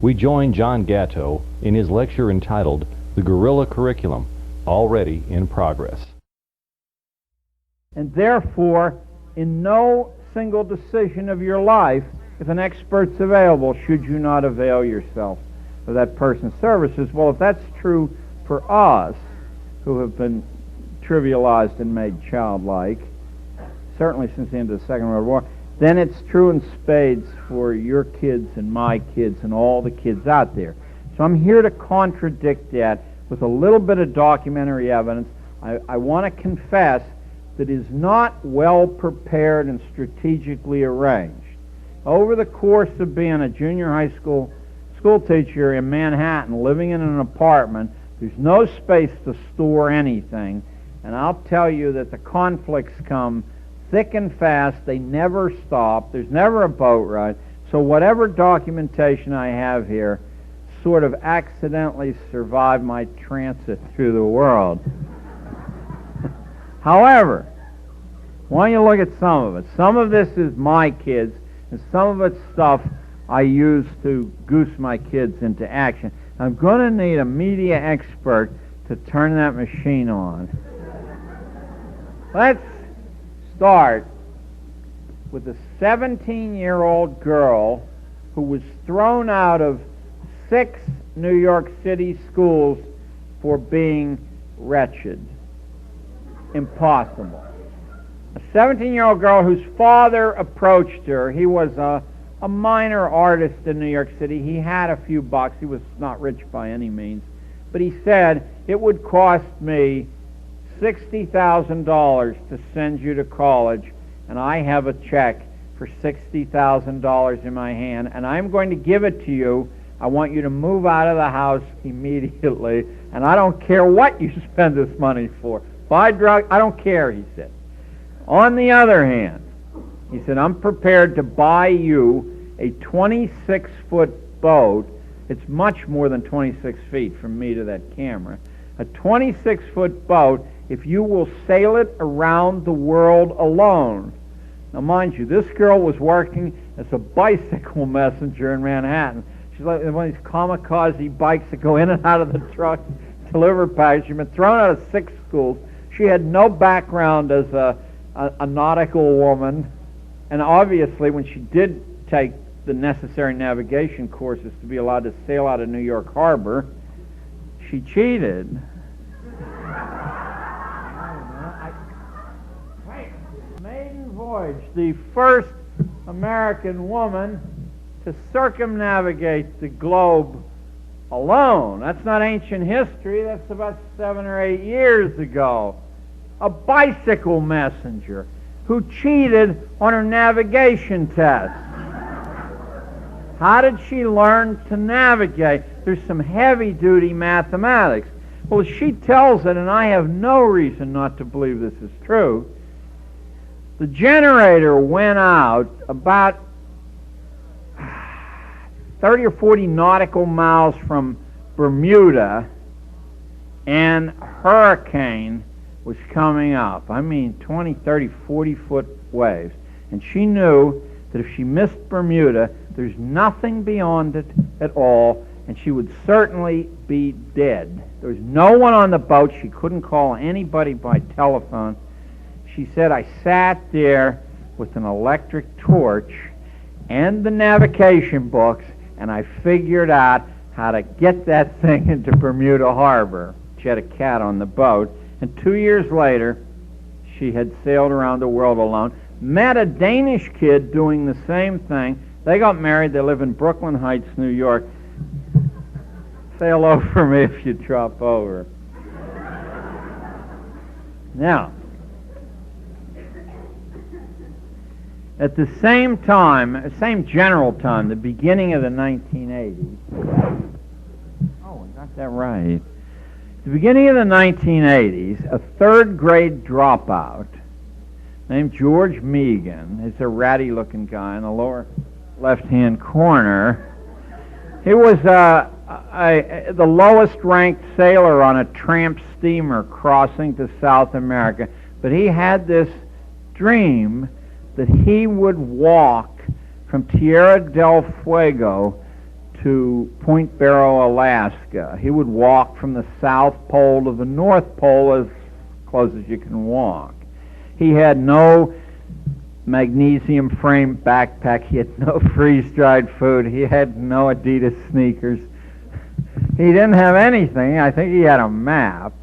We join John Gatto in his lecture entitled The Guerrilla Curriculum, already in progress. And therefore, in no single decision of your life, if an expert's available, should you not avail yourself of that person's services. Well, if that's true for us, who have been trivialized and made childlike, certainly since the end of the Second World War, then it's true in spades for your kids and my kids and all the kids out there. So I'm here to contradict that with a little bit of documentary evidence. I want to confess that is not well prepared and strategically arranged. Over the course of being a junior high school teacher in Manhattan, living in an apartment, there's no space to store anything, and I'll tell you that the conflicts come thick and fast. They never stop. There's never a boat ride. So whatever documentation I have here sort of accidentally survived my transit through the world. However, why don't you look at some of it? Some of this is my kids, and some of it's stuff I use to goose my kids into action. I'm going to need a media expert to turn that machine on. Let's start with a 17-year-old girl who was thrown out of 6 New York City schools for being wretched. Impossible. A 17-year-old girl whose father approached her. He was a minor artist in New York City. He had a few bucks. He was not rich by any means. But he said, it would cost me $60,000 to send you to college, and I have a check for $60,000 in my hand, and I'm going to give it to you. I want you to move out of the house immediately, and I don't care what you spend this money for. Buy drugs, I don't care, he said. On the other hand, he said, I'm prepared to buy you a 26-foot boat. It's much more than 26 feet from me to that camera. A 26-foot boat if you will sail it around the world alone. Now, mind you, this girl was working as a bicycle messenger in Manhattan. She's like one of these kamikaze bikes that go in and out of the truck, deliver packages. She'd been thrown out of 6 schools. She had no background as a nautical woman. And obviously, when she did take the necessary navigation courses to be allowed to sail out of New York Harbor, she cheated. Maiden voyage, the first American woman to circumnavigate the globe alone. That's not ancient history. That's about 7 or 8 years ago. A bicycle messenger who cheated on her navigation test. How did she learn to navigate? There's some heavy-duty mathematics. Well, she tells it, and I have no reason not to believe this is true. The generator went out about 30 or 40 nautical miles from Bermuda, and a hurricane was coming up. I mean 20, 30, 40-foot waves. And she knew that if she missed Bermuda, there's nothing beyond it at all, and she would certainly be dead. There was no one on the boat. She couldn't call anybody by telephone. She said, I sat there with an electric torch and the navigation books, and I figured out how to get that thing into Bermuda Harbor. She had a cat on the boat, and 2 years later, she had sailed around the world alone, met a Danish kid doing the same thing. They got married. They live in Brooklyn Heights, New York. Sail over me if you drop over. Now, at the same time, same general time, the beginning of the 1980s. Oh, I got that right. At the beginning of the 1980s, a third-grade dropout named George Megan, he's a ratty-looking guy in the lower left-hand corner. He was the lowest-ranked sailor on a tramp steamer crossing to South America, but he had this dream that he would walk from Tierra del Fuego to Point Barrow, Alaska. He would walk from the South Pole to the North Pole as close as you can walk. He had no magnesium frame backpack. He had no freeze-dried food. He had no Adidas sneakers. He didn't have anything. I think he had a map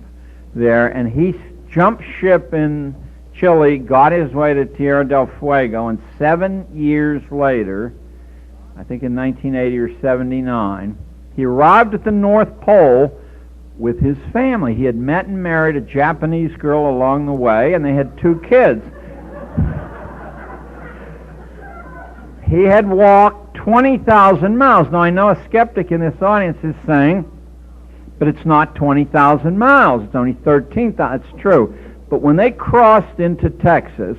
there, and he jumped ship in Chile, got his way to Tierra del Fuego, and 7 years later, I think in 1980 or 79, he arrived at the North Pole with his family. He had met and married a Japanese girl along the way, and they had 2 kids. He had walked 20,000 miles. Now, I know a skeptic in this audience is saying, but it's not 20,000 miles. It's only 13,000. It's true. But when they crossed into Texas,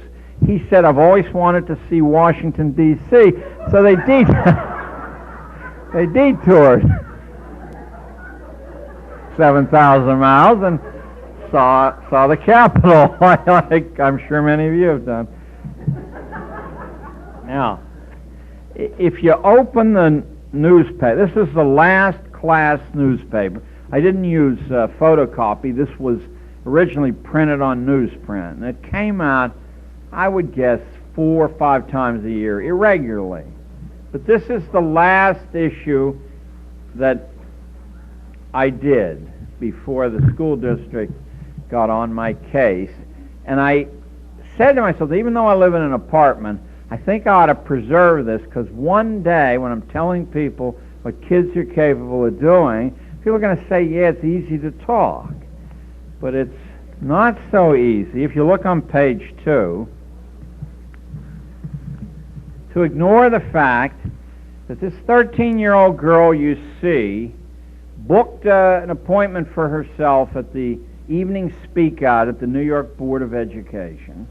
he said, I've always wanted to see Washington, D.C., so they detoured 7,000 miles and saw the Capitol, like I'm sure many of you have done. Now, if you open the newspaper, this is the last class newspaper. I didn't use photocopy. This was originally printed on newsprint, and it came out, I would guess, 4 or 5 times a year, irregularly. But this is the last issue that I did before the school district got on my case. And I said to myself, even though I live in an apartment, I think I ought to preserve this, because one day when I'm telling people what kids are capable of doing, people are going to say, yeah, it's easy to talk. But it's not so easy. If you look on page 2, to ignore the fact that this 13-year-old girl you see booked an appointment for herself at the evening speak out at the New York Board of Education.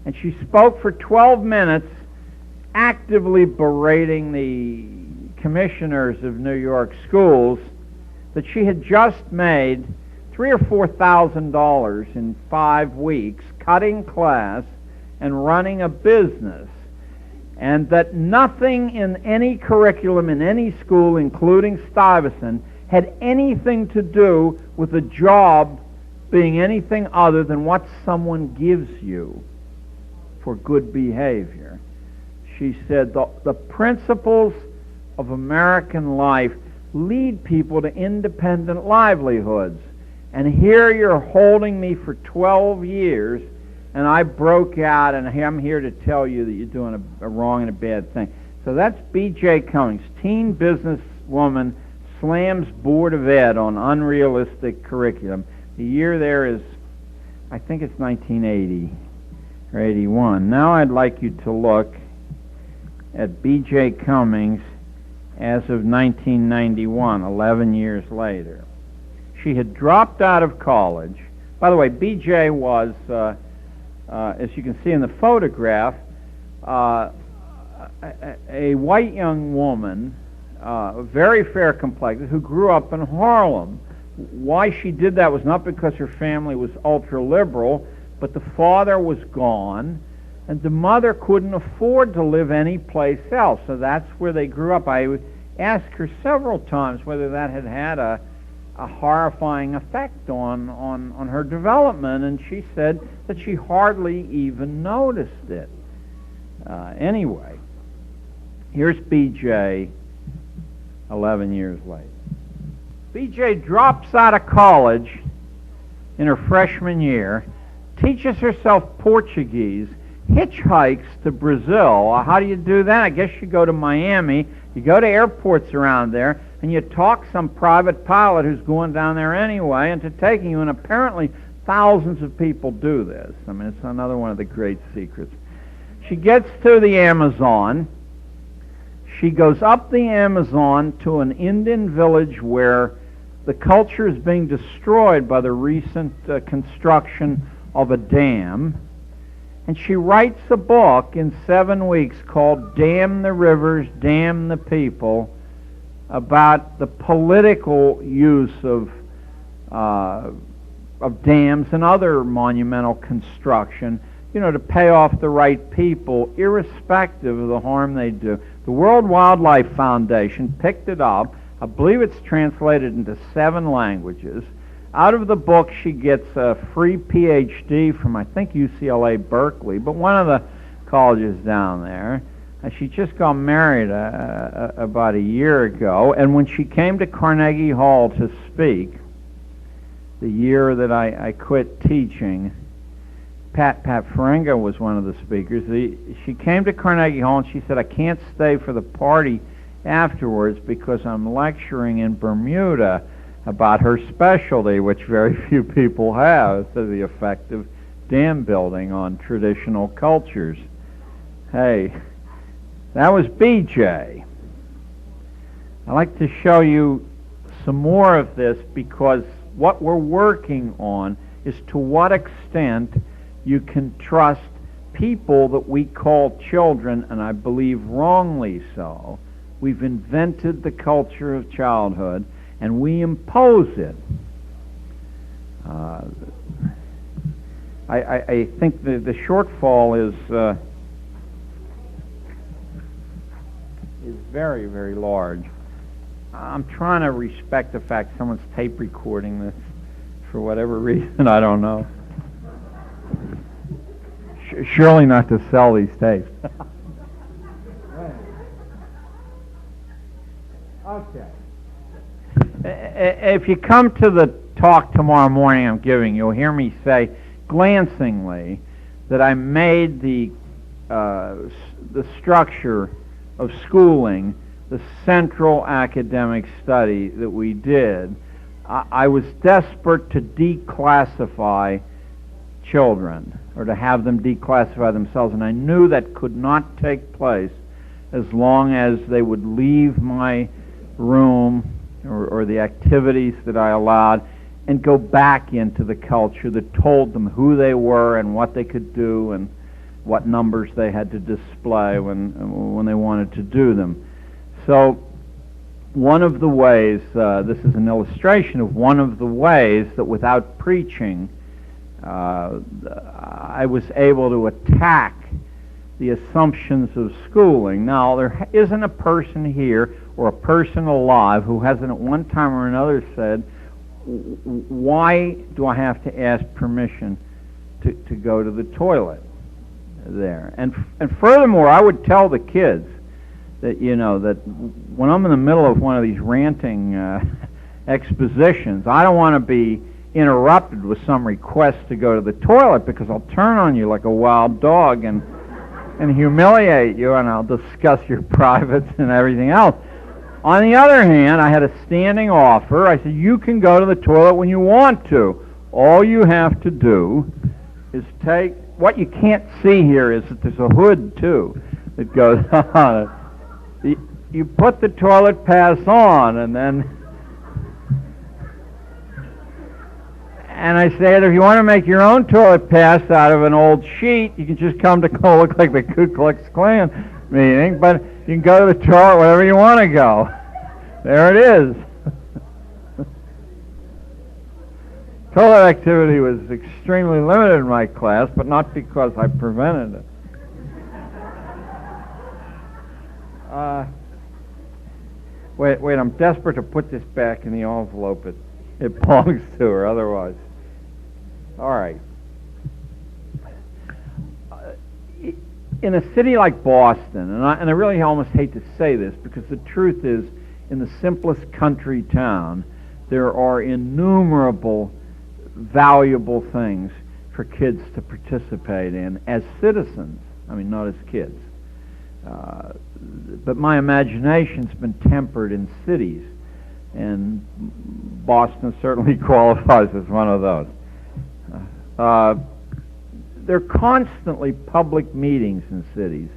And she spoke for 12 minutes, actively berating the commissioners of New York schools that she had just made $3,000 or $4,000 in 5 weeks cutting class and running a business, and that nothing in any curriculum in any school, including Stuyvesant, had anything to do with the job being anything other than what someone gives you for good behavior. She said the principles of American life lead people to independent livelihoods. And here you're holding me for 12 years, and I broke out, and I'm here to tell you that you're doing a wrong and a bad thing. So that's B.J. Cummings, teen businesswoman, slams Board of Ed on unrealistic curriculum. The year there is, I think it's 1980 or 81. Now I'd like you to look at B.J. Cummings as of 1991, 11 years later. She had dropped out of college. By the way, B.J. was, as you can see in the photograph, a white young woman, very fair complected, who grew up in Harlem. Why she did that was not because her family was ultra-liberal, but the father was gone, and the mother couldn't afford to live anyplace else, so that's where they grew up. I asked her several times whether that had had a horrifying effect on her development, and she said that she hardly even noticed it. Anyway, here's B.J. 11 years later. B.J. drops out of college in her freshman year, teaches herself Portuguese, hitchhikes to Brazil. How do you do that? I guess you go to Miami, you go to airports around there, and you talk some private pilot who's going down there anyway into taking you, and apparently thousands of people do this. I mean, it's another one of the great secrets. She gets to the Amazon. She goes up the Amazon to an Indian village where the culture is being destroyed by the recent construction of a dam. And she writes a book in 7 weeks called Damn the Rivers, Damn the People, about the political use of dams and other monumental construction, to pay off the right people, irrespective of the harm they do. The World Wildlife Foundation picked it up. I believe it's translated into 7 languages. Out of the book, she gets a free PhD from, I think, UCLA Berkeley, but one of the colleges down there. She just got married about a year ago, and when she came to Carnegie Hall to speak, the year that I quit teaching, Pat Ferenga was one of the speakers. She came to Carnegie Hall and she said, I can't stay for the party afterwards because I'm lecturing in Bermuda about her specialty, which very few people have, the effect of dam building on traditional cultures. Hey, that was BJ. I'd like to show you some more of this because what we're working on is to what extent you can trust people that we call children, and I believe wrongly so. We've invented the culture of childhood, and we impose it. I think the shortfall is very, very large. I'm trying to respect the fact someone's tape recording this for whatever reason, I don't know. Surely not to sell these tapes. Okay. If you come to the talk tomorrow morning I'm giving, you'll hear me say glancingly that I made the structure of schooling the central academic study that we did. I was desperate to declassify children, or to have them declassify themselves, and I knew that could not take place as long as they would leave my room or the activities that I allowed and go back into the culture that told them who they were and what they could do and what numbers they had to display when they wanted to do them. So one of the ways, this is an illustration of one of the ways that without preaching I was able to attack the assumptions of schooling. Now, there isn't a person here or a person alive who hasn't at one time or another said, why do I have to ask permission to go to the toilet there? And furthermore, I would tell the kids that, that when I'm in the middle of one of these ranting expositions, I don't want to be interrupted with some request to go to the toilet because I'll turn on you like a wild dog and humiliate you, and I'll discuss your privates and everything else. On the other hand, I had a standing offer. I said, you can go to the toilet when you want to. All you have to do is take... What you can't see here is that there's a hood, too, that goes on it. You put the toilet pass on, and then... And I said, if you want to make your own toilet pass out of an old sheet, you can just come to go look like the Ku Klux Klan meeting, but you can go to the toilet wherever you want to go. There it is. Toilet activity was extremely limited in my class, but not because I prevented it. Wait, I'm desperate to put this back in the envelope it belongs to her, otherwise. All right. In a city like Boston, and I really almost hate to say this, because the truth is, in the simplest country town, there are innumerable valuable things for kids to participate in as citizens. I mean, not as kids. But my imagination's been tempered in cities, and Boston certainly qualifies as one of those. There are constantly public meetings in cities.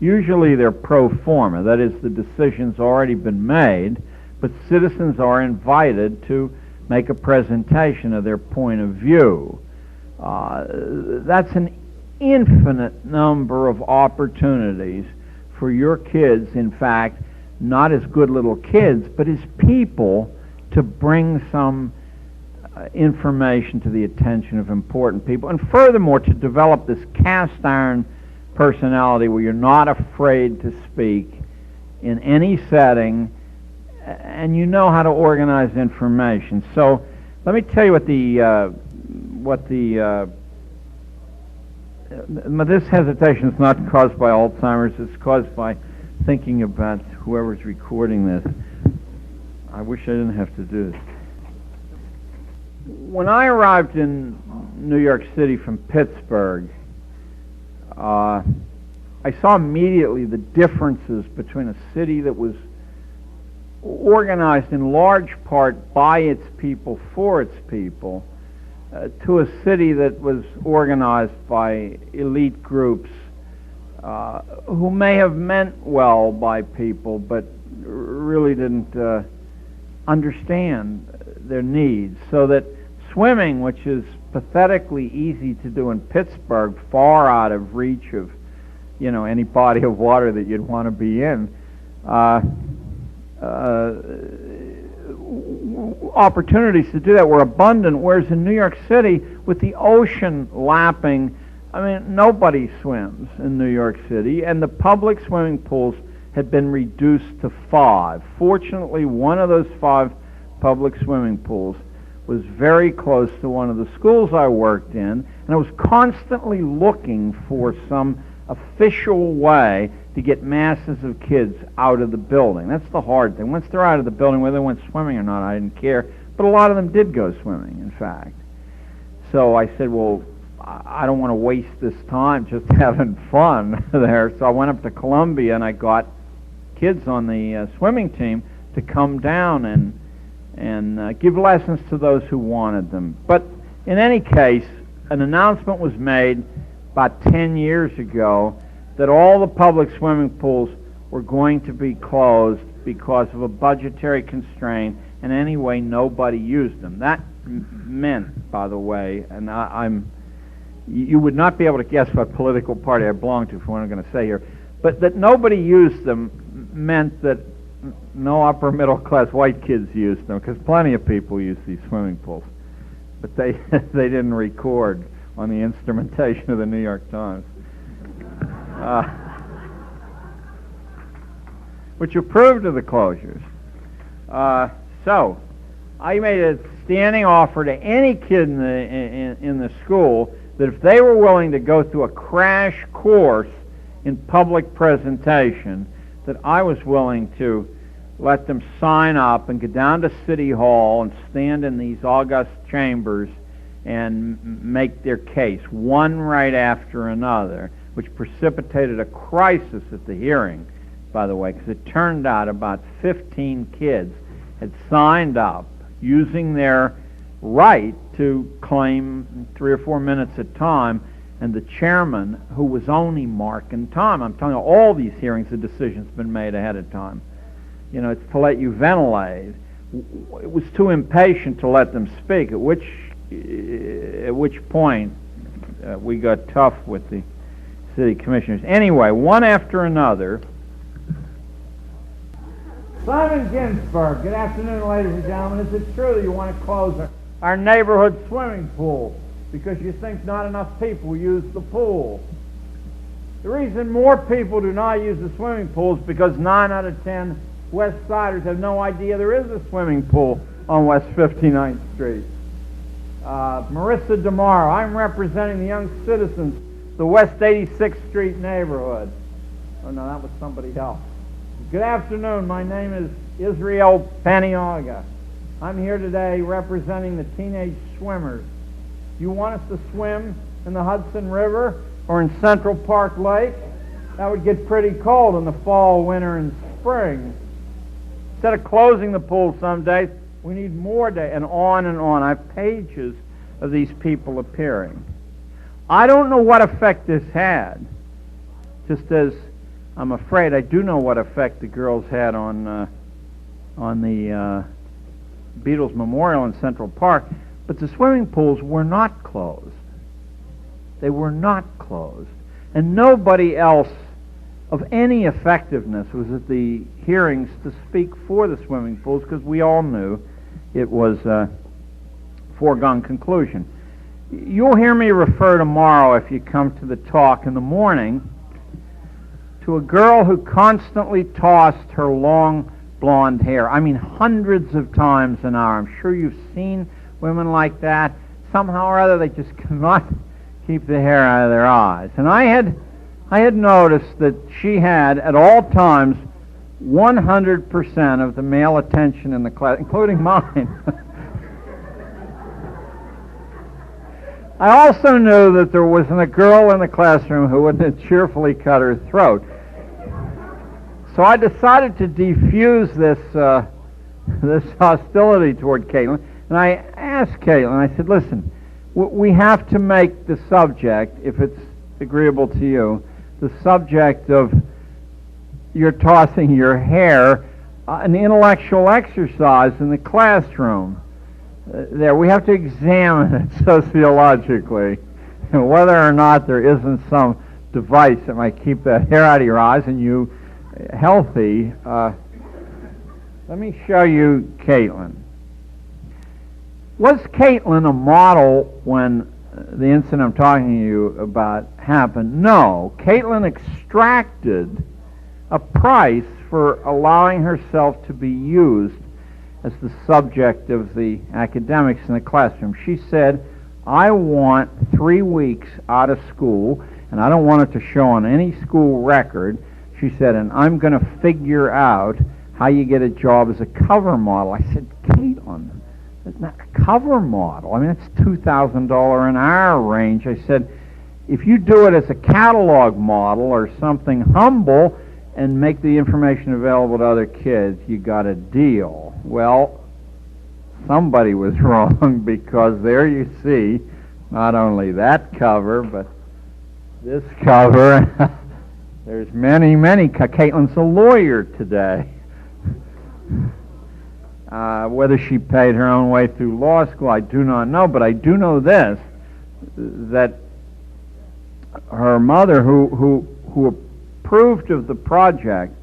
Usually they're pro forma, that is, the decision's already been made, but citizens are invited to make a presentation of their point of view. That's an infinite number of opportunities for your kids, in fact, not as good little kids, but as people, to bring some information to the attention of important people, and furthermore to develop this cast iron personality where you're not afraid to speak in any setting, and you know how to organize information. So let me tell you this hesitation is not caused by Alzheimer's, it's caused by thinking about whoever's recording this. I wish I didn't have to do this. When I arrived in New York City from Pittsburgh, I saw immediately the differences between a city that was organized in large part by its people for its people to a city that was organized by elite groups who may have meant well by people but really didn't understand their needs. So that swimming, which is pathetically easy to do in Pittsburgh, far out of reach of any body of water that you'd want to be in, opportunities to do that were abundant, whereas in New York City, with the ocean lapping, nobody swims in New York City, and the public swimming pools had been reduced to 5. Fortunately, one of those 5 public swimming pools was very close to one of the schools I worked in, and I was constantly looking for some official way to get masses of kids out of the building. That's the hard thing. Once they're out of the building, whether they went swimming or not, I didn't care. But a lot of them did go swimming, in fact. So I said, well, I don't want to waste this time just having fun there. So I went up to Columbia and I got kids on the swimming team to come down and give lessons to those who wanted them. But in any case, an announcement was made about 10 years ago that all the public swimming pools were going to be closed because of a budgetary constraint, and anyway, nobody used them. That meant, by the way, and you would not be able to guess what political party I belong to for what I'm going to say here, but that nobody used them meant that no upper middle class white kids used them, because plenty of people use these swimming pools, but they didn't record on the instrumentation of the New York Times, which approved of the closures. So I made a standing offer to any kid in the school that if they were willing to go through a crash course in public presentation, that I was willing to let them sign up and go down to City Hall and stand in these august chambers and make their case, one right after another, which precipitated a crisis at the hearing, by the way, because it turned out about 15 kids had signed up using their right to claim 3 or 4 minutes at time, and the chairman, who was only marking time, I'm telling you, all these hearings, the decision's been made ahead of time. It's to let you ventilate. It was too impatient to let them speak, at which point we got tough with the city commissioners. Anyway, one after another. Simon Ginsberg, good afternoon, ladies and gentlemen. Is it true that you want to close our neighborhood swimming pool because you think not enough people use the pool? The reason more people do not use the swimming pool is because 9 out of 10 West Siders have no idea there is a swimming pool on West 59th Street. Marissa DeMar, I'm representing the young citizens of the West 86th Street neighborhood. Oh no, that was somebody else. Good afternoon, my name is Israel Paniaga. I'm here today representing the teenage swimmers. You want us to swim in the Hudson River or in Central Park Lake? That would get pretty cold in the fall, winter, and spring. Instead of closing the pool some days, we need more days, and on and on. I have pages of these people appearing. I don't know what effect this had, just as I'm afraid I do know what effect the girls had on the Beatles Memorial in Central Park, but the swimming pools were not closed. They were not closed. And nobody else of any effectiveness was at the hearings to speak for the swimming pools, because we all knew it was a foregone conclusion. You'll hear me refer tomorrow, if you come to the talk in the morning, to to a girl who constantly tossed her long blonde hair. I mean, hundreds of times an hour. I'm sure you've seen women like that. Somehow or other, they just cannot keep the hair out of their eyes. And I had noticed that she had, at all times, 100% of the male attention in the class, including mine. I also knew that there wasn't a girl in the classroom who wouldn't cheerfully cut her throat. So I decided to defuse this hostility toward Caitlin, and I asked Caitlin, I said, listen, we have to make the subject, if it's agreeable to you, the subject of your tossing your hair, an intellectual exercise in the classroom. There, we have to examine it sociologically, whether or not there isn't some device that might keep that hair out of your eyes and you healthy. Let me show you Caitlin. Was Caitlin a model when the incident I'm talking to you about happened? No. Caitlin extracted a price for allowing herself to be used as the subject of the academics in the classroom. She said, I want 3 weeks out of school, and I don't want it to show on any school record. She said, and I'm going to figure out how you get a job as a cover model. I said, Caitlin, that's not a cover model. I mean, it's $2,000 an hour range. I said, if you do it as a catalog model or something humble and make the information available to other kids, you got a deal. Well, somebody was wrong, because there you see not only that cover, but this cover. There's many. Caitlin's a lawyer today. Whether she paid her own way through law school, I do not know, but I do know this, that her mother, who approved of the project,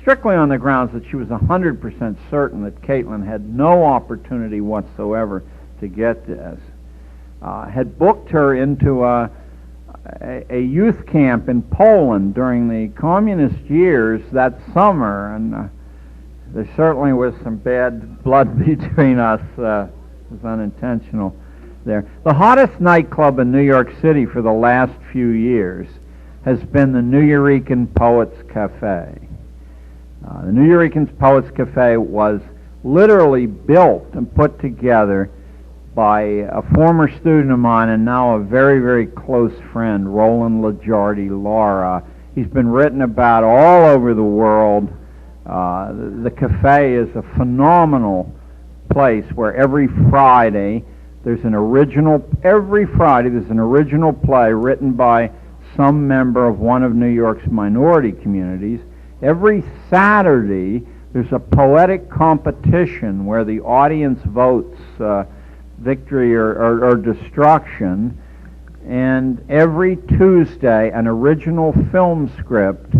strictly on the grounds that she was 100% certain that Caitlin had no opportunity whatsoever to get this, had booked her into a youth camp in Poland during the communist years that summer, and there certainly was some bad blood between us. It was unintentional there. The hottest nightclub in New York City for the last few years has been the Nuyorican Poets Cafe. The Nuyorican Poets Cafe was literally built and put together by a former student of mine and now a very, very close friend, Roland LaJardi Lara. He's been written about all over the world. The cafe is a phenomenal place where every Friday there's an original play written by some member of one of New York's minority communities. Every Saturday there's a poetic competition where the audience votes victory or destruction, and every Tuesday an original film script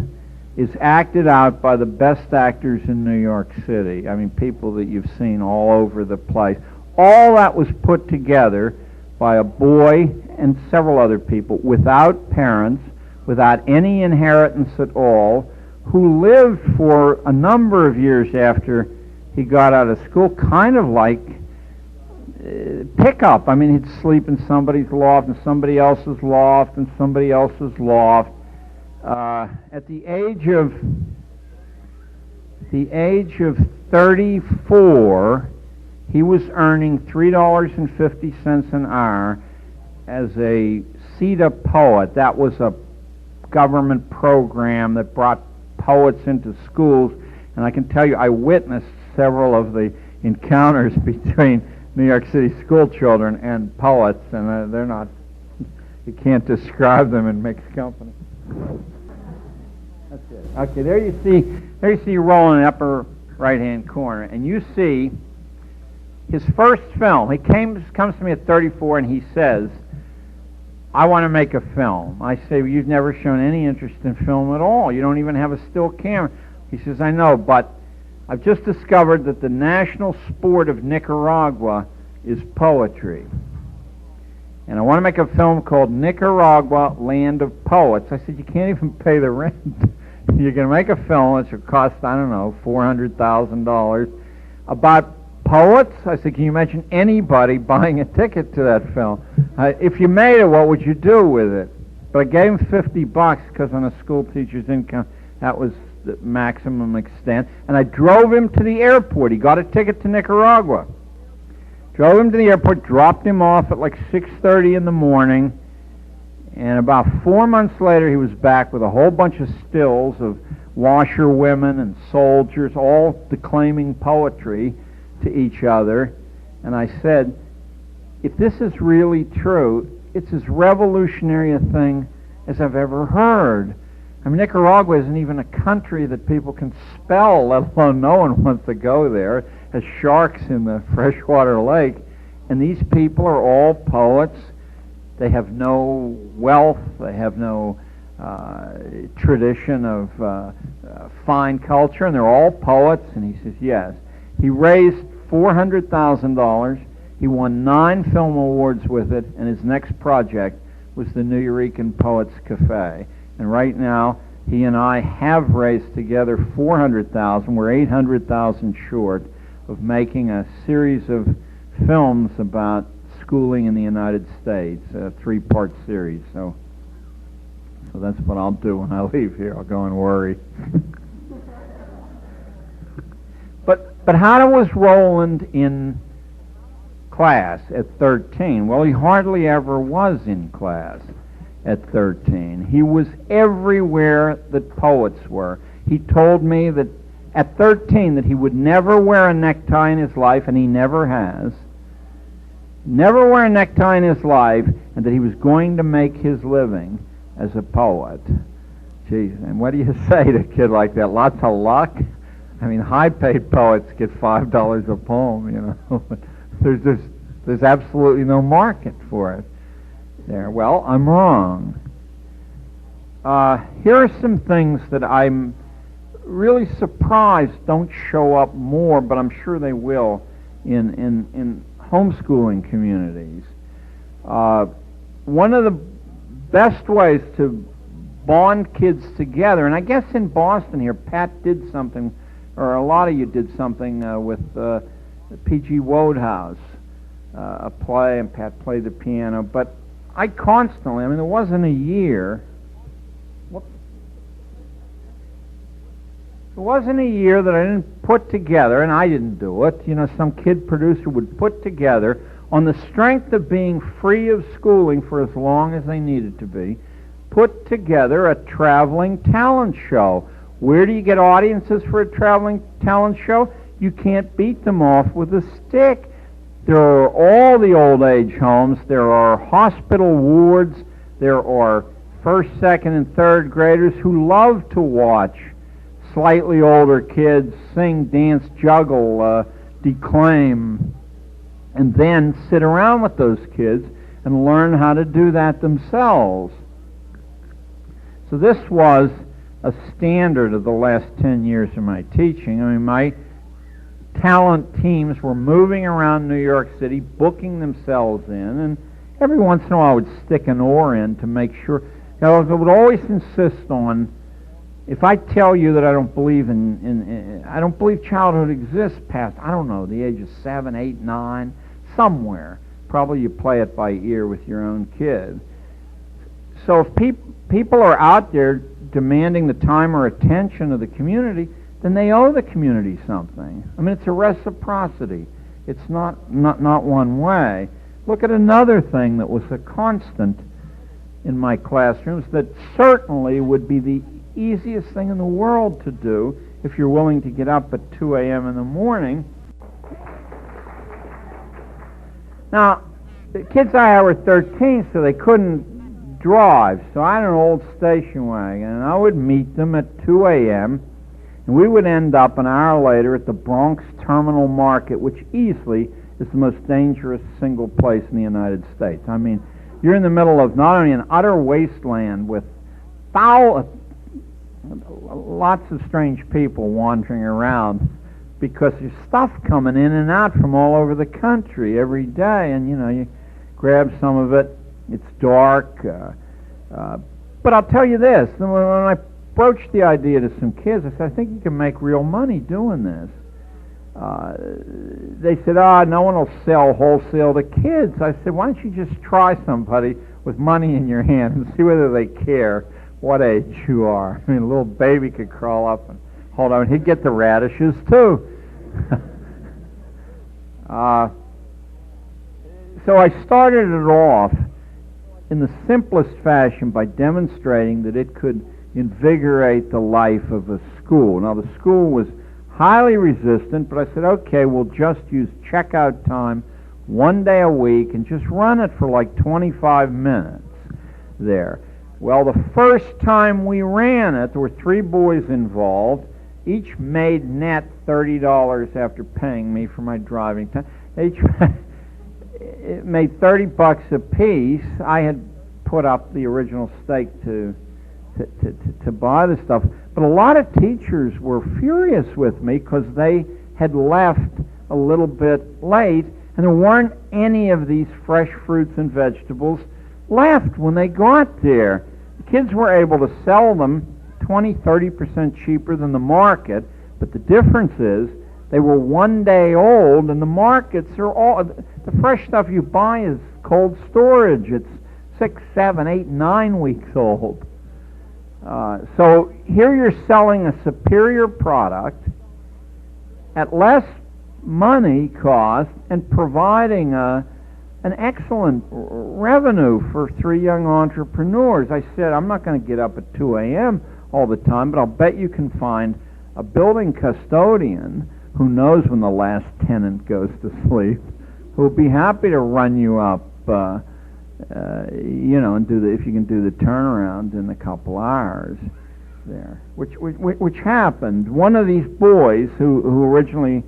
is acted out by the best actors in New York City. I mean, people that you've seen all over the place. All that was put together by a boy and several other people without parents, without any inheritance at all, who lived for a number of years after he got out of school, kind of like pickup. I mean, he'd sleep in somebody's loft and somebody else's loft and somebody else's loft. At the age of 34, he was earning $3.50 an hour as a CETA poet. That was a government program that brought poets into schools, and I can tell you I witnessed several of the encounters between New York City school children and poets, and they're not, you can't describe them in mixed company. That's it. Okay, there you see Roland in the upper right-hand corner, and you see his first film. He comes to me at 34 and he says, I want to make a film. I say, well, you've never shown any interest in film at all. You don't even have a still camera. He says, I know, but I've just discovered that the national sport of Nicaragua is poetry. and I want to make a film called Nicaragua, Land of Poets. I said, you can't even pay the rent. You're going to make a film that should cost, I don't know, $400,000 about poets? I said, can you imagine anybody buying a ticket to that film? If you made it, what would you do with it? But I gave him $50 because on a school teacher's income, that was the maximum extent. And I drove him to the airport. He got a ticket to Nicaragua. Drove him to the airport, dropped him off at like 6:30 in the morning, and about 4 months later he was back with a whole bunch of stills of washerwomen and soldiers all declaiming poetry to each other. And I said, if this is really true, it's as revolutionary a thing as I've ever heard. I mean, Nicaragua isn't even a country that people can spell, let alone no one wants to go there. It has sharks in the freshwater lake. And these people are all poets. They have no wealth. They have no tradition of fine culture. And they're all poets. And he says, yes. He raised $400,000. He won 9 film awards with it. And his next project was the New Eurekan Poets Cafe. And right now, he and I have raised together $400,000. We're $800,000 short of making a series of films about schooling in the United States, a 3-part series. So that's what I'll do when I leave here. I'll go and worry. But how was Roland in class at 13? Well, he hardly ever was in class at 13. He was everywhere that poets were. He told me that at 13 that he would never wear a necktie in his life, and he never has. Never wear a necktie in his life, and that he was going to make his living as a poet. Geez, and what do you say to a kid like that? Lots of luck? I mean, high-paid poets get $5 a poem, you know. There's absolutely no market for it there. Well, I'm wrong. Here are some things that I'm really surprised don't show up more, but I'm sure they will in homeschooling communities. One of the best ways to bond kids together, and I guess in Boston here, Pat did something, or a lot of you did something with P.G. Wodehouse, a play, and Pat played the piano, but I constantly, I mean, there wasn't a year, there wasn't a year that I didn't put together, and I didn't do it, you know, some kid producer would put together, on the strength of being free of schooling for as long as they needed to be, put together a traveling talent show. Where do you get audiences for a traveling talent show? You can't beat them off with a stick. There are all the old age homes, there are hospital wards, there are first, second, and third graders who love to watch slightly older kids sing, dance, juggle, declaim, and then sit around with those kids and learn how to do that themselves. So this was a standard of the last 10 years of my teaching. I mean, my talent teams were moving around New York City, booking themselves in, and every once in a while I would stick an oar in to make sure. You know, I would always insist on, if I tell you that I don't believe I don't believe childhood exists past, I don't know, the age of 7, 8, 9, somewhere. Probably you play it by ear with your own kid. So if people are out there demanding the time or attention of the community, then they owe the community something. I mean, it's a reciprocity. It's not one way. Look at another thing that was a constant in my classrooms that certainly would be the easiest thing in the world to do if you're willing to get up at 2 a.m. in the morning. Now, the kids I had were 13, so they couldn't drive. So I had an old station wagon, and I would meet them at 2 a.m., and we would end up an hour later at the Bronx Terminal Market, which easily is the most dangerous single place in the United States. I mean, you're in the middle of not only an utter wasteland with lots of strange people wandering around because there's stuff coming in and out from all over the country every day, and you know, you grab some of it. It's dark. But I'll tell you this. When I broached the idea to some kids, I said, I think you can make real money doing this. They said, no one will sell wholesale to kids. I said, why don't you just try somebody with money in your hand and see whether they care what age you are. I mean, a little baby could crawl up and hold on. He'd get the radishes, too. So I started it off in the simplest fashion by demonstrating that it could invigorate the life of a school. Now, the school was highly resistant, but I said, okay, we'll just use checkout time one day a week and just run it for like 25 minutes there. Well, the first time we ran it, there were 3 boys involved. Each made net $30 after paying me for my driving time. Each it made $30 a piece. I had put up the original stake to buy the stuff. But a lot of teachers were furious with me because they had left a little bit late, and there weren't any of these fresh fruits and vegetables left when they got there. The kids were able to sell them 20-30% cheaper than the market, but the difference is they were 1 day old, and the markets are all, the fresh stuff you buy is cold storage. It's 6, 7, 8, 9 weeks old. So here you're selling a superior product at less money cost and providing an excellent revenue for 3 young entrepreneurs. I said, I'm not going to get up at 2 a.m. all the time, but I'll bet you can find a building custodian who knows when the last tenant goes to sleep, who will be happy to run you up, and if you can do the turnaround in a couple hours there, which happened. One of these boys who originally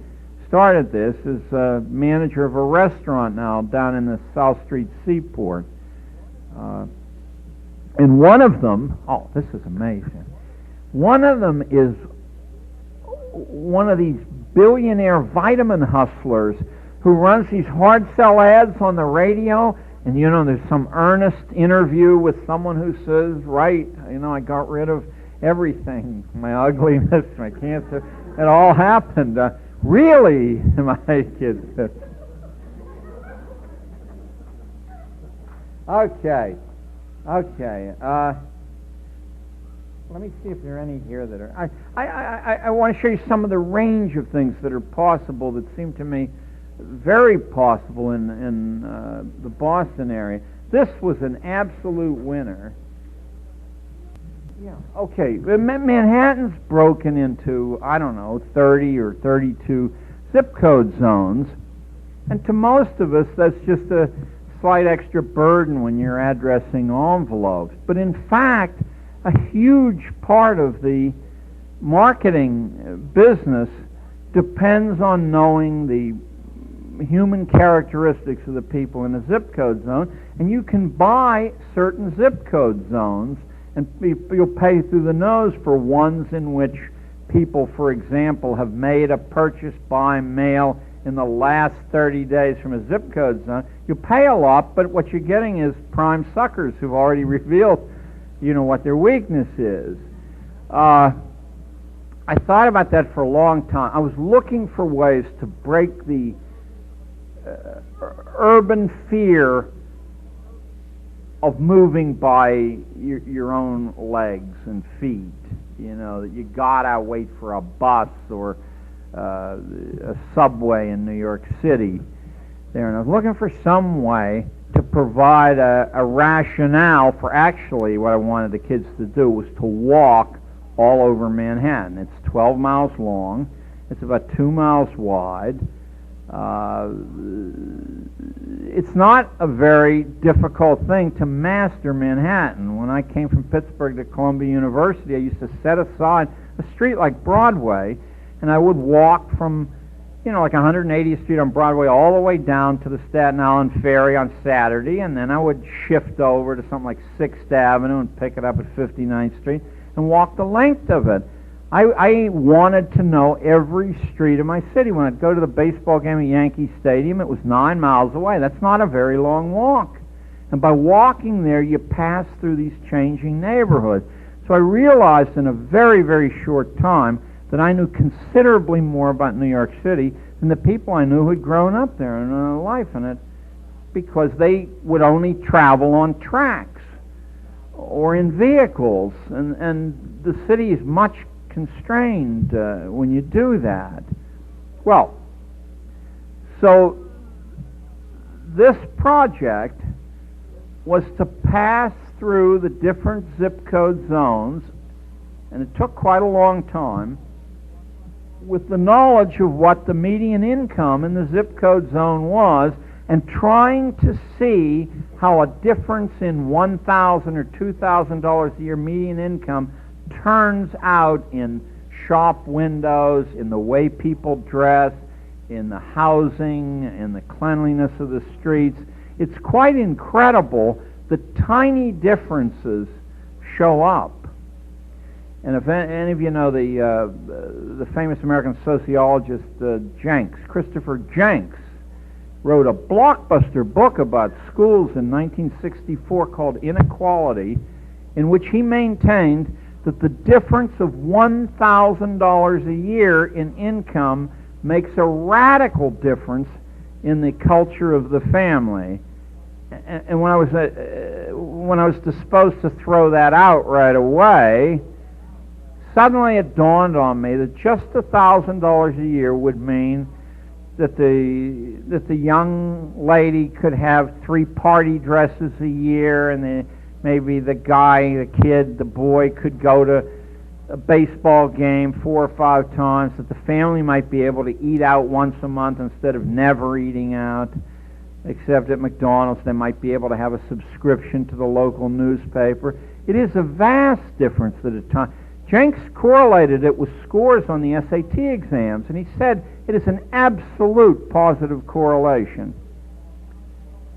started this is a manager of a restaurant now down in the South Street Seaport. And one of them, this is amazing. One of them is one of these billionaire vitamin hustlers who runs these hard sell ads on the radio, and there's some earnest interview with someone who says, right, I got rid of everything, my ugliness, my cancer, it all happened. Really, my kid said. Okay. Let me see if there are any here that are... I want to show you some of the range of things that are possible that seem to me very possible in the Boston area. This was an absolute winner. Yeah. Okay. Manhattan's broken into, 30 or 32 zip code zones. And to most of us, that's just a slight extra burden when you're addressing envelopes. But in fact, a huge part of the marketing business depends on knowing the human characteristics of the people in a zip code zone, and you can buy certain zip code zones, and you'll pay through the nose for ones in which people, for example, have made a purchase by mail in the last 30 days from a zip code zone. You pay a lot, but what you're getting is prime suckers who've already revealed what their weakness is. I thought about that for a long time. I was looking for ways to break the urban fear of moving by your own legs and feet. That you gotta wait for a bus or a subway in New York City there. And I was looking for some way to provide a rationale for actually what I wanted the kids to do was to walk all over Manhattan. It's 12 miles long. It's about 2 miles wide. It's not a very difficult thing to master Manhattan. When I came from Pittsburgh to Columbia University, I used to set aside a street like Broadway, and I would walk from like 180th Street on Broadway all the way down to the Staten Island Ferry on Saturday, and then I would shift over to something like 6th Avenue and pick it up at 59th Street and walk the length of it. I wanted to know every street of my city. When I'd go to the baseball game at Yankee Stadium, it was 9 miles away. That's not a very long walk. And by walking there, you pass through these changing neighborhoods. So I realized in a very, very short time that I knew considerably more about New York City than the people I knew who had grown up there and a life in it, because they would only travel on tracks or in vehicles, and the city is much constrained when you do that. Well, so this project was to pass through the different zip code zones, and it took quite a long time, with the knowledge of what the median income in the zip code zone was, and trying to see how a difference in $1,000 or $2,000 a year median income turns out in shop windows, in the way people dress, in the housing, in the cleanliness of the streets. It's quite incredible the tiny differences show up. And if any of you know the famous American sociologist Jenks, Christopher Jenks, wrote a blockbuster book about schools in 1964 called Inequality, in which he maintained that the difference of $1,000 a year in income makes a radical difference in the culture of the family. And when I was disposed to throw that out right away, suddenly it dawned on me that just $1,000 a year would mean that the young lady could have 3 party dresses a year, and maybe the guy, the kid, the boy could go to a baseball game 4 or 5 times, that the family might be able to eat out once a month instead of never eating out, except at McDonald's they might be able to have a subscription to the local newspaper. It is a vast difference at a time. Jenks correlated it with scores on the SAT exams, and he said it is an absolute positive correlation.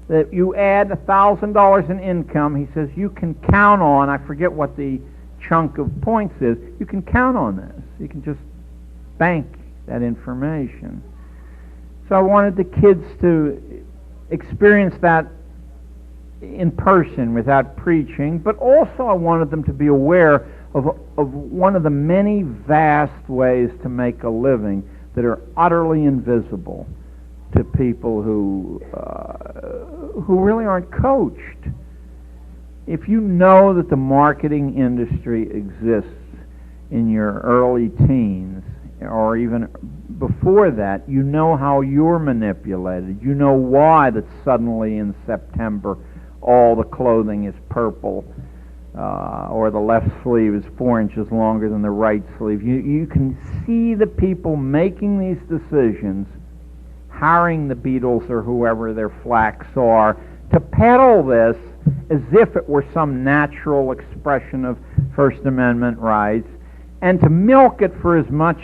That you add $1,000 in income, he says you can count on, I forget what the chunk of points is, you can count on this. You can just bank that information. So I wanted the kids to experience that in person without preaching, but also I wanted them to be aware of one of the many vast ways to make a living that are utterly invisible to people who really aren't coached. If you know that the marketing industry exists in your early teens, or even before that, you know how you're manipulated. You know why that suddenly in September all the clothing is purple, or the left sleeve is 4 inches longer than the right sleeve. You can see the people making these decisions, hiring the Beatles or whoever their flacks are, to peddle this as if it were some natural expression of First Amendment rights, and to milk it for as much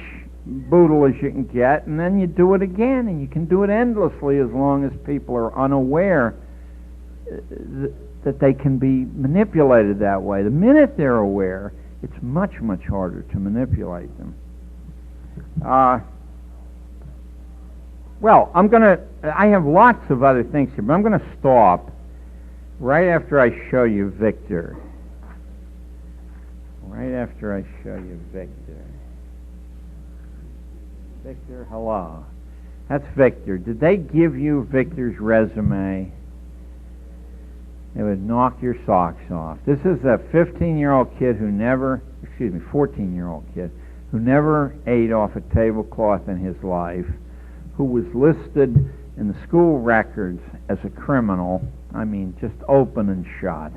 boodle as you can get, and then you do it again, and you can do it endlessly as long as people are unaware that they can be manipulated that way. The minute they're aware, it's much, much harder to manipulate them. Well, I have lots of other things here, but I'm going to stop right after I show you Victor. Right after I show you Victor. Victor, hello. That's Victor. Did they give you Victor's resume? It would knock your socks off. This is a 14-year-old kid who never ate off a tablecloth in his life, who was listed in the school records as a criminal, I mean just open and shut,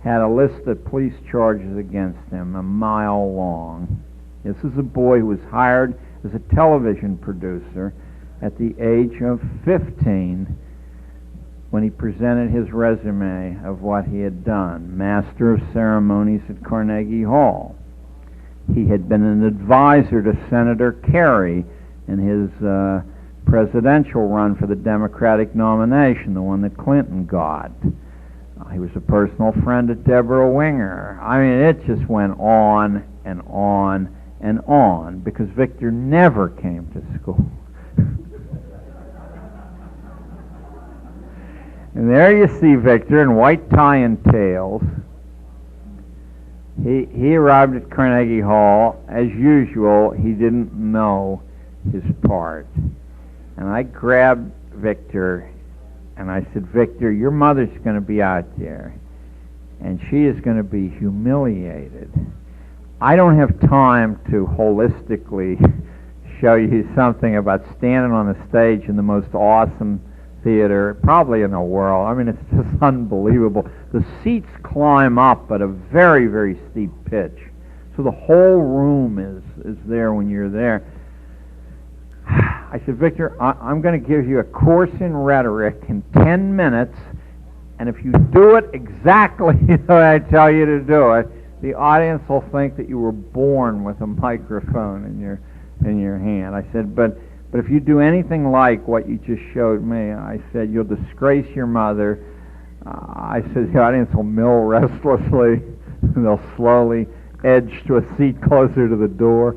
had a list of police charges against him a mile long. This is a boy who was hired as a television producer at the age of 15 when he presented his resume of what he had done. Master of Ceremonies at Carnegie Hall. He had been an advisor to Senator Kerry in his presidential run for the Democratic nomination, the one that Clinton got. He was a personal friend of Deborah Winger. I mean, it just went on and on and on, because Victor never came to school. And there you see Victor in white tie and tails. He arrived at Carnegie Hall. As usual, he didn't know his part. And I grabbed Victor and I said, Victor, your mother's going to be out there and she is going to be humiliated. I don't have time to holistically show you something about standing on the stage in the most awesome theater probably in the world. I mean, it's just unbelievable. The seats climb up at a very, very steep pitch. So the whole room is there when you're there. I said, Victor, I'm going to give you a course in rhetoric in 10 minutes, and if you do it exactly the way I tell you to do it, the audience will think that you were born with a microphone in your hand. I said, but if you do anything like what you just showed me, I said, you'll disgrace your mother. I said, the audience will mill restlessly, and they'll slowly edge to a seat closer to the door.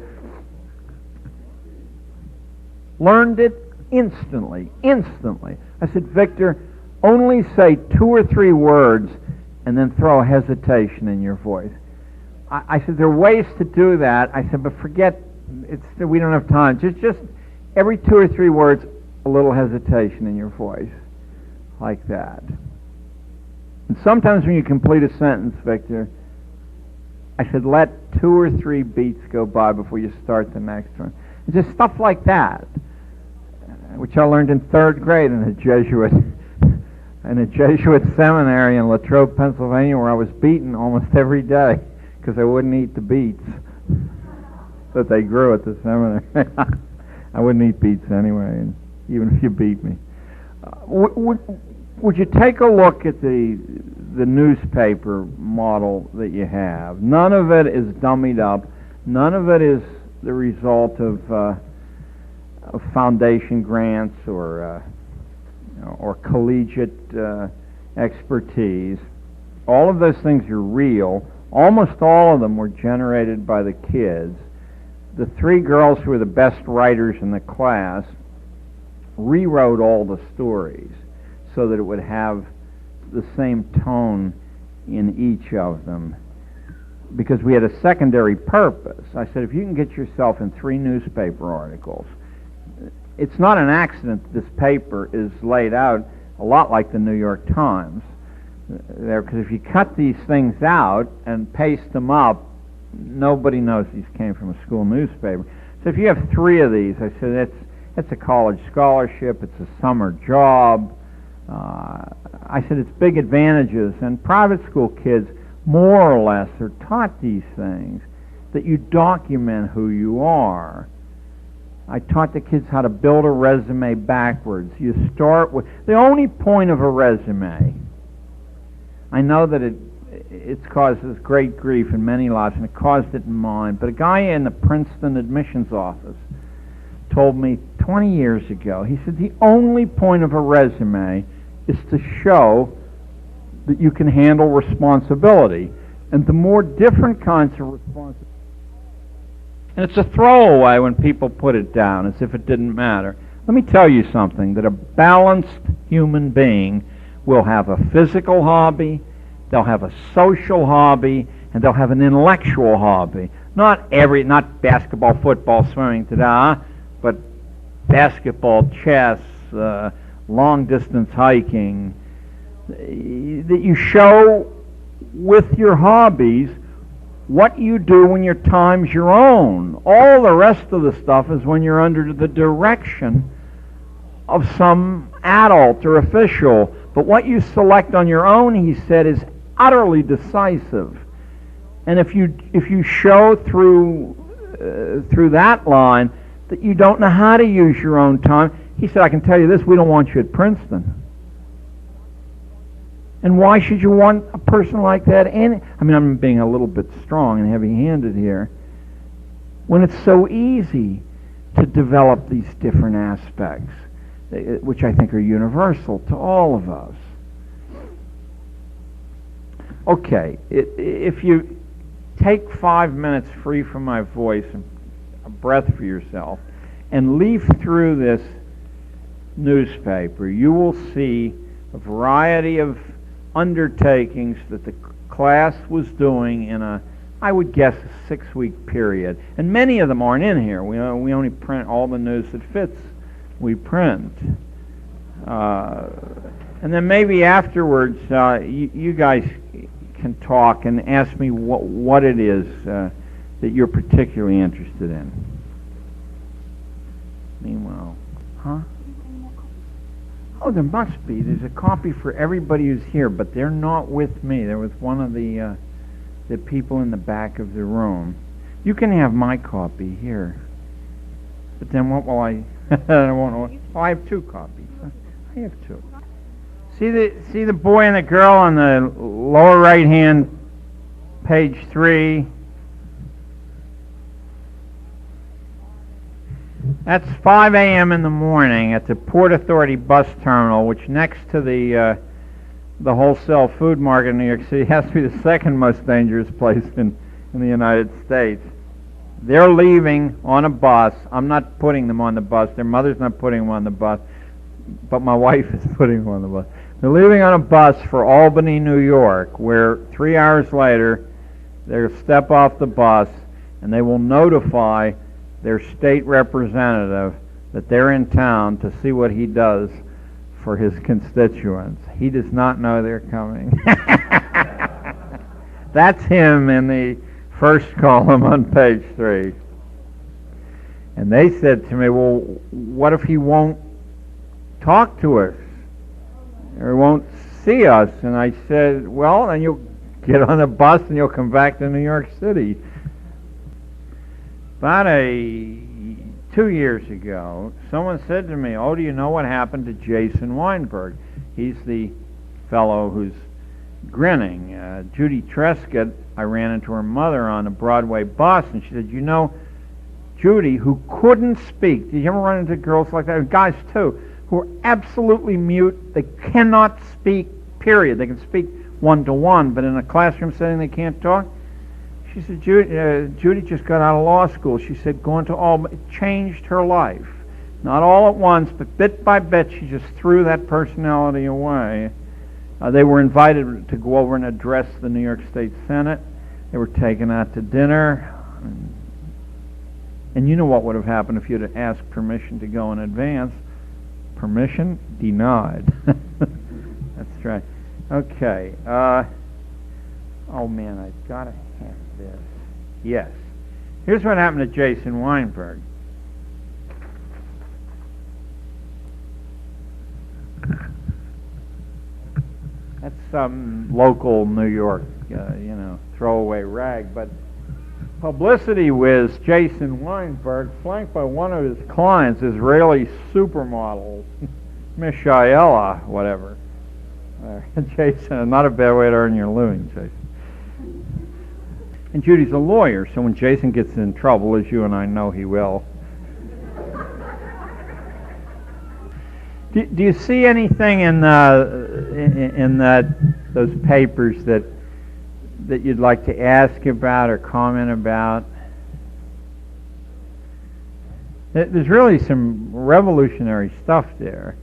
Learned it instantly. I said, Victor, only say 2 or 3 words and then throw a hesitation in your voice. I said, there are ways to do that. I said, but forget, we don't have time. Just every 2 or 3 words, a little hesitation in your voice, like that. And sometimes when you complete a sentence, Victor, I said, let 2 or 3 beats go by before you start the next one. And just stuff like that, which I learned in 3rd grade in a Jesuit seminary in Latrobe, Pennsylvania, where I was beaten almost every day because I wouldn't eat the beets that they grew at the seminary. I wouldn't eat beets anyway, and even if you beat me. Would you take a look at the newspaper model that you have? None of it is dummied up. None of it is the result of foundation grants or collegiate expertise. All of those things are real. Almost all of them were generated by the kids. The 3 girls who were the best writers in the class rewrote all the stories so that it would have the same tone in each of them, because we had a secondary purpose. I said, if you can get yourself in 3 newspaper articles, it's not an accident that this paper is laid out a lot like the New York Times. Because if you cut these things out and paste them up, nobody knows these came from a school newspaper. So if you have 3 of these, I said, it's a college scholarship, it's a summer job. I said, it's big advantages. And private school kids, more or less, are taught these things, that you document who you are. I taught the kids how to build a resume backwards. You start with the only point of a resume. I know that it causes great grief in many lives, and it caused it in mine. But a guy in the Princeton admissions office told me 20 years ago, he said, the only point of a resume is to show that you can handle responsibility. And the more different kinds of responsibility, and it's a throwaway when people put it down as if it didn't matter. Let me tell you something, that a balanced human being will have a physical hobby, they'll have a social hobby, and they'll have an intellectual hobby. Not basketball, football, swimming, but basketball, chess, long-distance hiking. That you show with your hobbies what you do when your time's your own. All the rest of the stuff is when you're under the direction of some adult or official. But what you select on your own, he said, is utterly decisive. And if you show through that line that you don't know how to use your own time, he said, I can tell you this, we don't want you at Princeton. And why should you want a person like that? I'm being a little bit strong and heavy-handed here. When it's so easy to develop these different aspects, which I think are universal to all of us. Okay, if you take 5 minutes free from my voice and a breath for yourself, and leaf through this newspaper, you will see a variety of undertakings that the class was doing in a, I would guess, a 6-week period. And many of them aren't in here. We only print all the news that fits. We print. And then maybe afterwards, you guys can talk and ask me what it is that you're particularly interested in. Meanwhile, huh? Oh, there must be. There's a copy for everybody who's here, but they're not with me. They're with one of the people in the back of the room. You can have my copy here. But then what will I... I don't want to... Oh, I have 2 copies. I have 2. See the boy and the girl on the lower right-hand, page 3? That's 5 a.m. in the morning at the Port Authority bus terminal, which next to the wholesale food market in New York City has to be the second most dangerous place in the United States. They're leaving on a bus. I'm not putting them on the bus. Their mother's not putting them on the bus, but my wife is putting them on the bus. They're leaving on a bus for Albany, New York, where 3 hours later they'll step off the bus and they will notify their state representative that they're in town to see what he does for his constituents. He does not know they're coming. That's him in the first column on page 3. And they said to me, well, what if he won't talk to us or won't see us? And I said, well, then you'll get on a bus and you'll come back to New York City. About 2 years ago, someone said to me, oh, do you know what happened to Jason Weinberg? He's the fellow who's grinning. Judy Trescott, I ran into her mother on a Broadway bus, and she said, you know, Judy, who couldn't speak, did you ever run into girls like that? Guys, too, who are absolutely mute. They cannot speak, period. They can speak one-to-one, but in a classroom setting they can't talk. She said, Judy just got out of law school. She said going to Albany, it changed her life. Not all at once, but bit by bit, she just threw that personality away. They were invited to go over and address the New York State Senate. They were taken out to dinner. And you know what would have happened if you'd have asked permission to go in advance. Permission denied. That's right. Okay. Oh, man, I've got to have this. Yes. Here's what happened to Jason Weinberg. That's some local New York, throwaway rag. But publicity whiz Jason Weinberg, flanked by one of his clients, Israeli supermodel, Mishaela, whatever. Jason, not a bad way to earn your living, Jason. And Judy's a lawyer, so when Jason gets in trouble, as you and I know he will. Do you see anything in those papers that you'd like to ask about or comment about? There's really some revolutionary stuff there.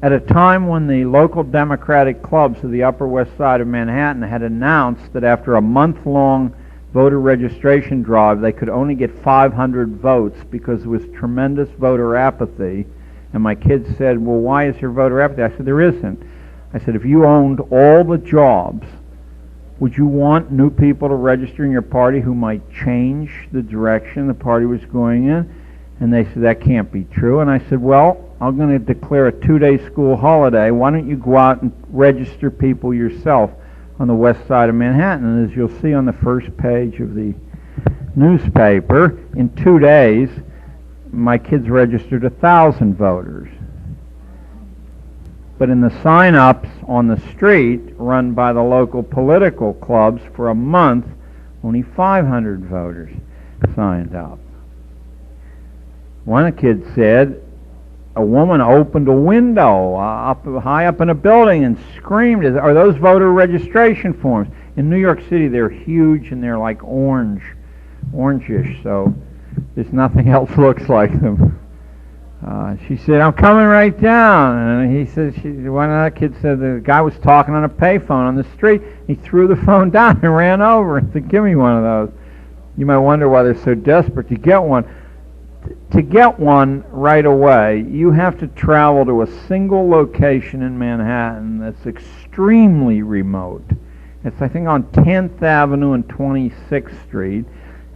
At a time when the local Democratic clubs of the Upper West Side of Manhattan had announced that after a month-long voter registration drive, they could only get 500 votes because there was tremendous voter apathy. And my kids said, well, why is there voter apathy? I said, there isn't. I said, if you owned all the jobs, would you want new people to register in your party who might change the direction the party was going in? And they said, that can't be true. And I said, well, I'm going to declare a 2-day school holiday. Why don't you go out and register people yourself on the west side of Manhattan? And as you'll see on the first page of the newspaper, in 2 days, my kids registered 1,000 voters. But in the sign-ups on the street, run by the local political clubs, for a month, only 500 voters signed up. One kid said, a woman opened a window high up in a building and screamed. Are those voter registration forms? In New York City, they're huge and they're like orangish, so there's nothing else looks like them. She said, "I'm coming right down." And he said, one of the kids said the guy was talking on a payphone on the street. He threw the phone down and ran over and said, "Give me one of those." You might wonder why they're so desperate to get one. To get one right away, you have to travel to a single location in Manhattan that's extremely remote. It's, I think, on 10th Avenue and 26th Street.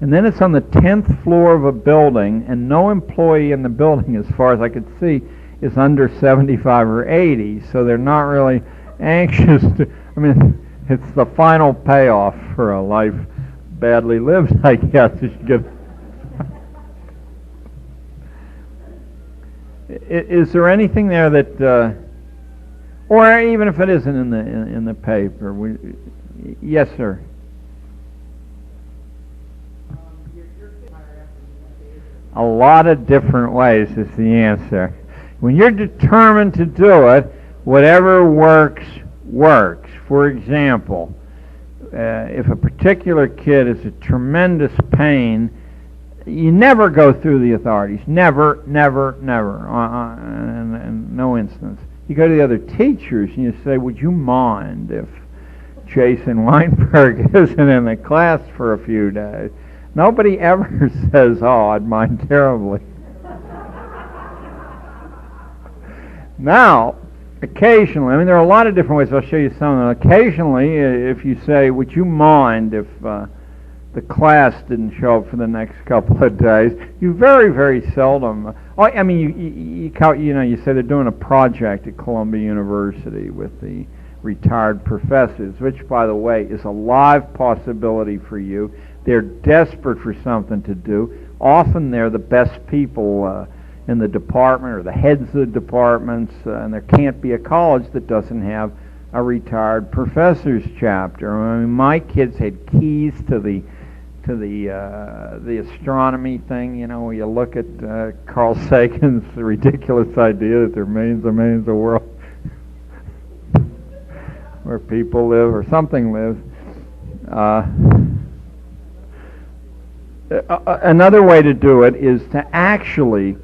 And then it's on the 10th floor of a building, and no employee in the building, as far as I could see, is under 75 or 80, so they're not really anxious to, I mean, it's the final payoff for a life badly lived, I guess. You should get Is there anything there that, or even if it isn't in the paper, yes, sir. A lot of different ways is the answer. When you're determined to do it, whatever works, works. For example, if a particular kid is a tremendous pain, you never go through the authorities. Never, never, never. In no instance. You go to the other teachers and you say, "Would you mind if Jason Weinberg isn't in the class for a few days?" Nobody ever says, "Oh, I'd mind terribly." Now, occasionally, I mean, there are a lot of different ways. I'll show you some of them. Occasionally, if you say, "Would you mind if the class didn't show up for the next couple of days?" You very, very seldom. I mean, you say they're doing a project at Columbia University with the retired professors, which, by the way, is a live possibility for you. They're desperate for something to do. Often they're the best people in the department or the heads of the departments, and there can't be a college that doesn't have a retired professors chapter. I mean, my kids had keys to the astronomy thing, where you look at Carl Sagan's ridiculous idea that there are millions and millions of worlds where people live or something lives. Another way to do it is to actually,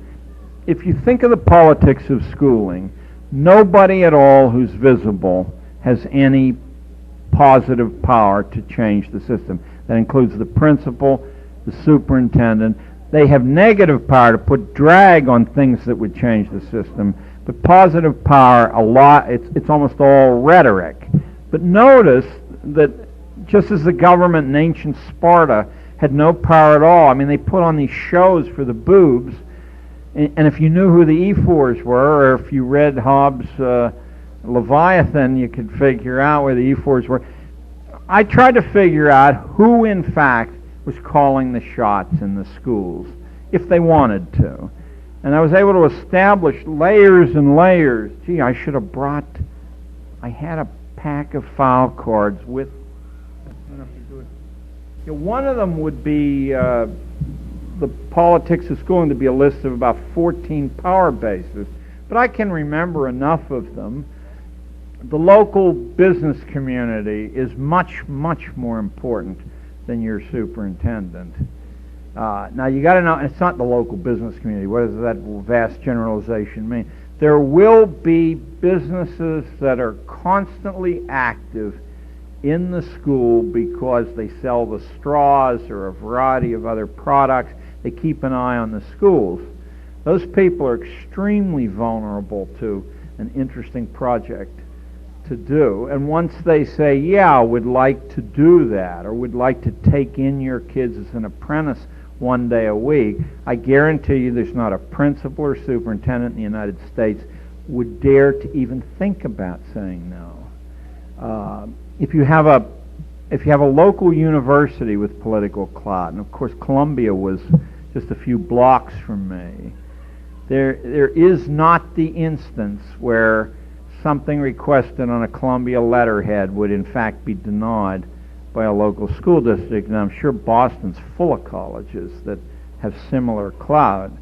if you think of the politics of schooling, nobody at all who's visible has any positive power to change the system. That includes the principal, the superintendent. They have negative power to put drag on things that would change the system, but positive power, a lot, it's almost all rhetoric. But notice that just as the government in ancient Sparta had no power at all, I mean, they put on these shows for the boobs, and if you knew who the ephors were, or if you read Hobbes' Leviathan, you could figure out where the ephors were. I tried to figure out who, in fact, was calling the shots in the schools, if they wanted to. And I was able to establish layers and layers. Gee, I should have brought, I had a pack of file cards with, one of them would be the politics of schooling, to be a list of about 14 power bases. But I can remember enough of them. The local business community is much, much more important than your superintendent. Now, you got to know, it's not the local business community. What does that vast generalization mean? There will be businesses that are constantly active in the school because they sell the straws or a variety of other products. They keep an eye on the schools. Those people are extremely vulnerable to an interesting project to do. And once they say, "Yeah, would like to do that," or "would like to take in your kids as an apprentice one day a week," I guarantee you there's not a principal or superintendent in the United States would dare to even think about saying no. If you have a local university with political clout, and of course Columbia was just a few blocks from me, there is not the instance where something requested on a Columbia letterhead would in fact be denied by a local school district. And I'm sure Boston's full of colleges that have similar clout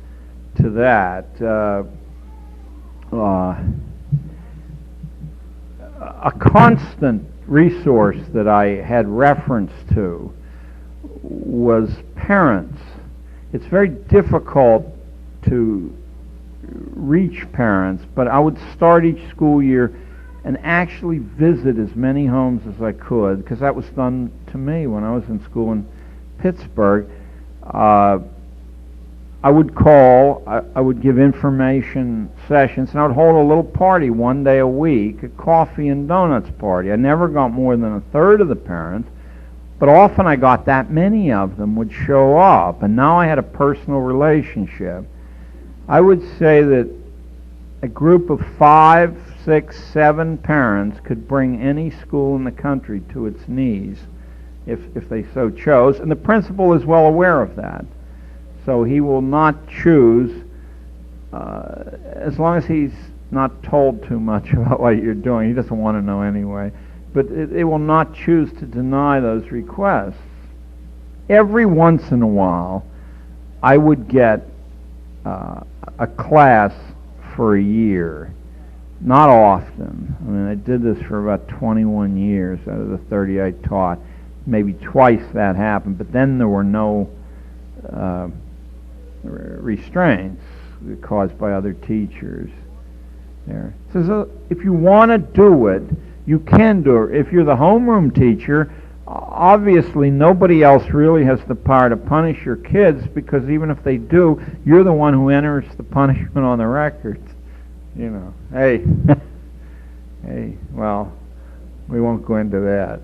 to that. a constant resource that I had reference to was parents. It's very difficult to reach parents, but I would start each school year and actually visit as many homes as I could, because that was done to me when I was in school in Pittsburgh. I would call, I would give information sessions, and I would hold a little party one day a week, a coffee and donuts party. I never got more than a third of the parents, but often I got that many of them would show up, and now I had a personal relationship. I would say that a group of 5, 6, 7 parents could bring any school in the country to its knees if they so chose, and the principal is well aware of that. So he will not choose, as long as he's not told too much about what you're doing. He doesn't want to know anyway. But it will not choose to deny those requests. Every once in a while, I would get a class for a year. Not often. I mean, I did this for about 21 years out of the 30 I taught. Maybe twice that happened, but then there were no restraints caused by other teachers there. So if you want to do it, you can do it. If you're the homeroom teacher, obviously nobody else really has the power to punish your kids, because even if they do, you're the one who enters the punishment on the records. You know, hey, hey, well, we won't go into that.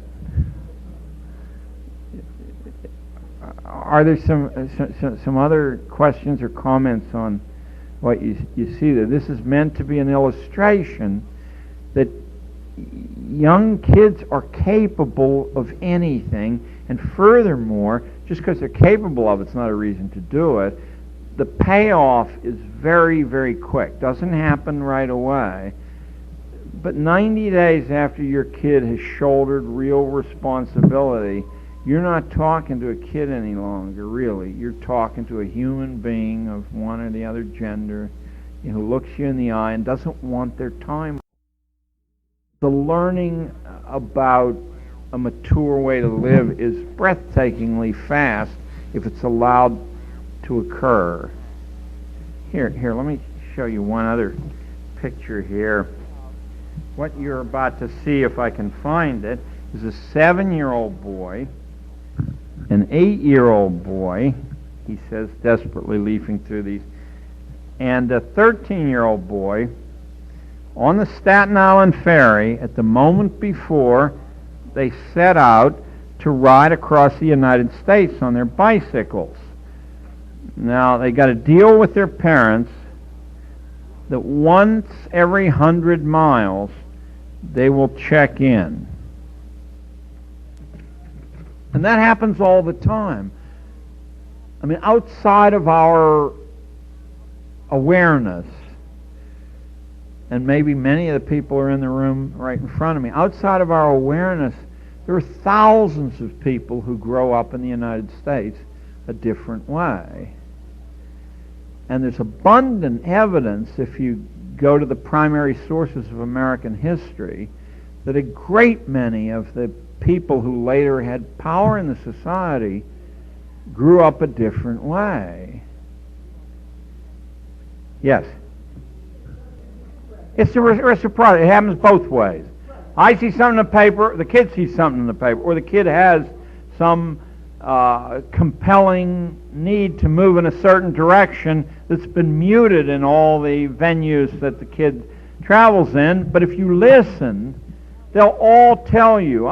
Are there some other questions or comments on what you see there? This is meant to be an illustration that young kids are capable of anything, and furthermore, just because they're capable of it's not a reason to do it. The payoff is very, very quick. Doesn't happen right away. But 90 days after your kid has shouldered real responsibility, you're not talking to a kid any longer, really. You're talking to a human being of one or the other gender, who looks you in the eye and doesn't want their time. The learning about a mature way to live is breathtakingly fast if it's allowed to occur. Here, let me show you one other picture here. What you're about to see, if I can find it, is a 7-year-old boy, an 8-year-old boy, he says, desperately leafing through these, and a 13-year-old boy on the Staten Island ferry at the moment before they set out to ride across the United States on their bicycles. Now, they got to deal with their parents that once every 100 miles they will check in. And that happens all the time. I mean, outside of our awareness, and maybe many of the people are in the room right in front of me, outside of our awareness, there are thousands of people who grow up in the United States a different way. And there's abundant evidence, if you go to the primary sources of American history, that a great many of the people who later had power in the society grew up a different way. Yes? It's a reciprocity. It happens both ways. I see something in the paper, the kid sees something in the paper, or the kid has some compelling need to move in a certain direction that's been muted in all the venues that the kid travels in. But if you listen, they'll all tell you.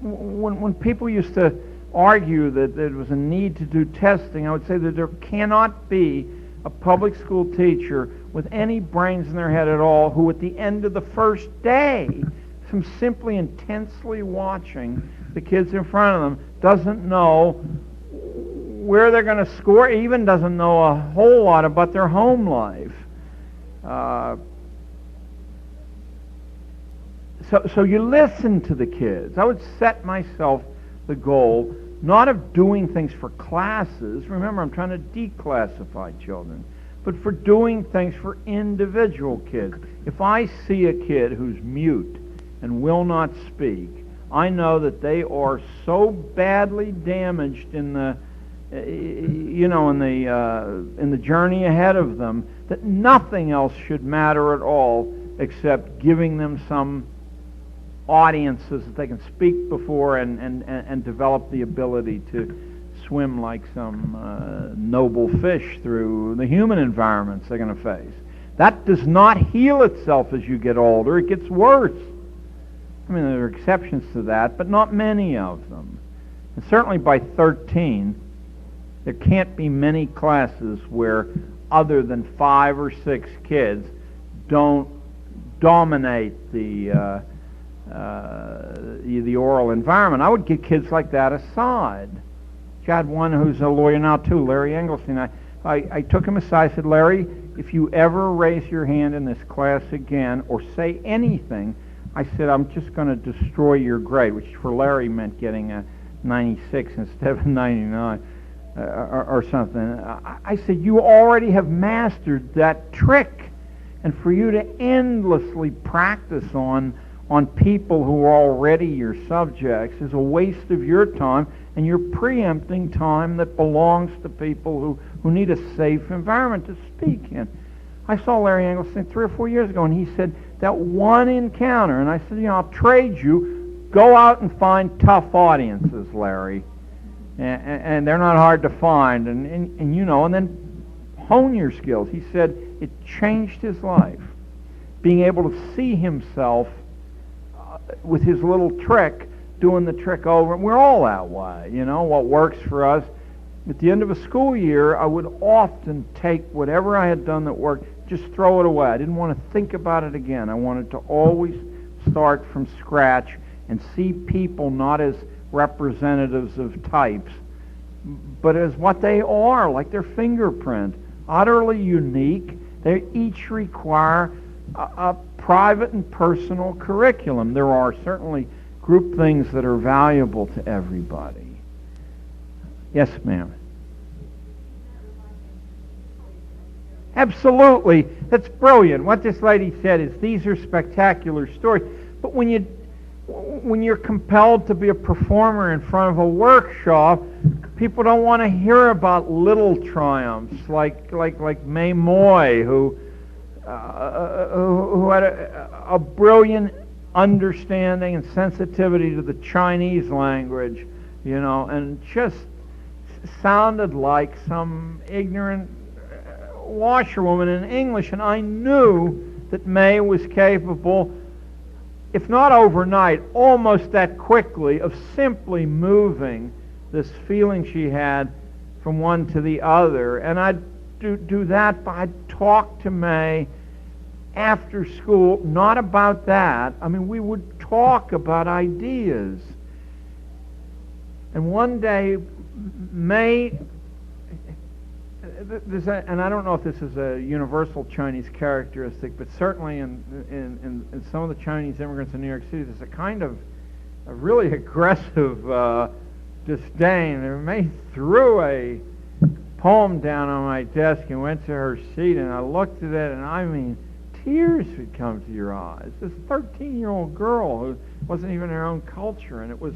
When people used to argue that there was a need to do testing, I would say that there cannot be a public school teacher with any brains in their head at all who at the end of the first day, from simply intensely watching the kids in front of them, doesn't know where they're going to score, even doesn't know a whole lot about their home life. So you listen to the kids. I would set myself the goal not of doing things for classes. Remember, I'm trying to declassify children. but for doing things for individual kids. If I see a kid who's mute and will not speak, I know that they are so badly damaged in the in the journey ahead of them that nothing else should matter at all except giving them some audiences that they can speak before and develop the ability to swim like some noble fish through the human environments they're going to face. That does not heal itself as you get older. It gets worse. I mean, there are exceptions to that, but not many of them. And certainly by 13, there can't be many classes where other than 5 or 6 kids don't dominate the oral environment. I would get kids like that aside. I had one who's a lawyer now too, Larry Engelstein. I took him aside. I said, Larry, if you ever raise your hand in this class again or say anything, I said, I'm just going to destroy your grade, which for Larry meant getting a 96 instead of a 99 or something. I said, you already have mastered that trick, and for you to endlessly practice on people who are already your subjects is a waste of your time, and you're preempting time that belongs to people who need a safe environment to speak in. I saw Larry Engelstein 3 or 4 years ago, and he said, that one encounter, and I said, I'll trade you. Go out and find tough audiences, Larry. And they're not hard to find, and then hone your skills. He said it changed his life, being able to see himself with his little trick, doing the trick over. We're all that way, what works for us. At the end of a school year, I would often take whatever I had done that worked, just throw it away. I didn't want to think about it again. I wanted to always start from scratch and see people not as representatives of types, but as what they are, like their fingerprint, utterly unique. They each require a private and personal curriculum. There are certainly group things that are valuable to everybody. Yes, ma'am. Absolutely. That's brilliant. What this lady said is these are spectacular stories. But when you're compelled to be a performer in front of a workshop, people don't want to hear about little triumphs like May Moy, who had a brilliant understanding and sensitivity to the Chinese language, and just sounded like some ignorant washerwoman in English. And I knew that May was capable, if not overnight, almost that quickly, of simply moving this feeling she had from one to the other. And I'd do that, but I'd talk to May after school, not about that. I mean, we would talk about ideas. And one day, May, and I don't know if this is a universal Chinese characteristic, but certainly in some of the Chinese immigrants in New York City, there's a kind of a really aggressive disdain. And May threw a poem down on my desk and went to her seat, and I looked at it, and I mean, tears would come to your eyes. This 13-year-old girl who wasn't even in her own culture, and it was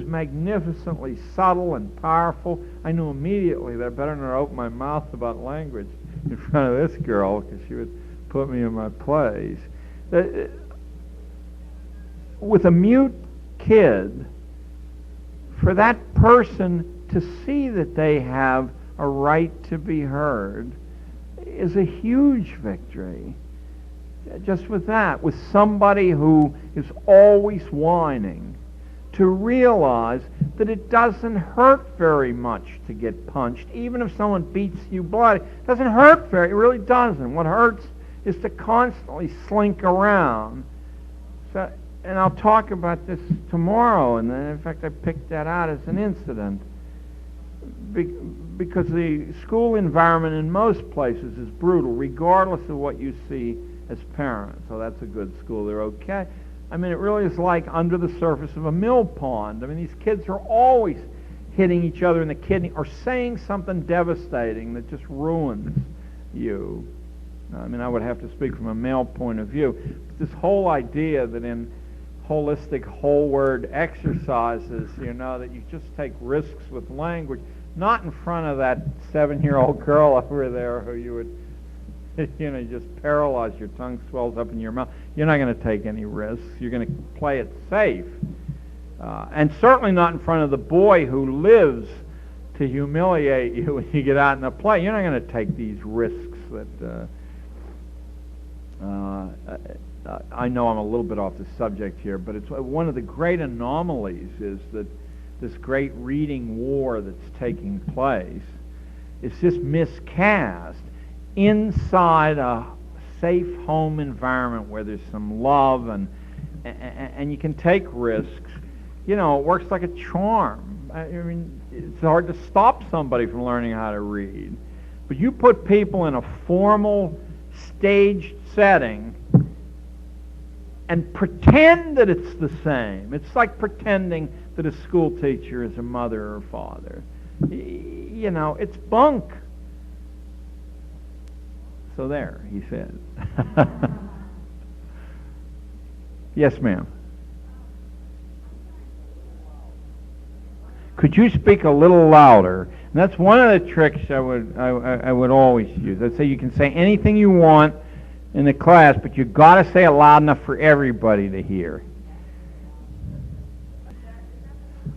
magnificently subtle and powerful. I knew immediately that I better not open my mouth about language in front of this girl, because she would put me in my place. With a mute kid, for that person to see that they have a right to be heard is a huge victory. Just with that, with somebody who is always whining, to realize that it doesn't hurt very much to get punched, even if someone beats you bloody. It doesn't hurt very, it really doesn't. What hurts is to constantly slink around. So, and I'll talk about this tomorrow, and in fact I picked that out as an incident, because the school environment in most places is brutal, regardless of what you see as parents. So that's a good school, they're okay. I mean, it really is like under the surface of a mill pond. I mean, these kids are always hitting each other in the kidney or saying something devastating that just ruins you. I mean, I would have to speak from a male point of view. But this whole idea that in holistic whole word exercises, that you just take risks with language, not in front of that 7-year-old girl over there who you would, just paralyze, your tongue swells up in your mouth. You're not going to take any risks. You're going to play it safe. And certainly not in front of the boy who lives to humiliate you when you get out in the play. You're not going to take these risks that... I know I'm a little bit off the subject here, but it's one of the great anomalies is that this great reading war that's taking place is just miscast inside a safe home environment where there's some love and you can take risks. It works like a charm. I mean, it's hard to stop somebody from learning how to read. But you put people in a formal, staged setting and pretend that it's the same. It's like pretending that a school teacher is a mother or father. It's bunk. So there, he said. Yes, ma'am. Could you speak a little louder? And that's one of the tricks I would always use. I'd say you can say anything you want in the class, but you've got to say it loud enough for everybody to hear.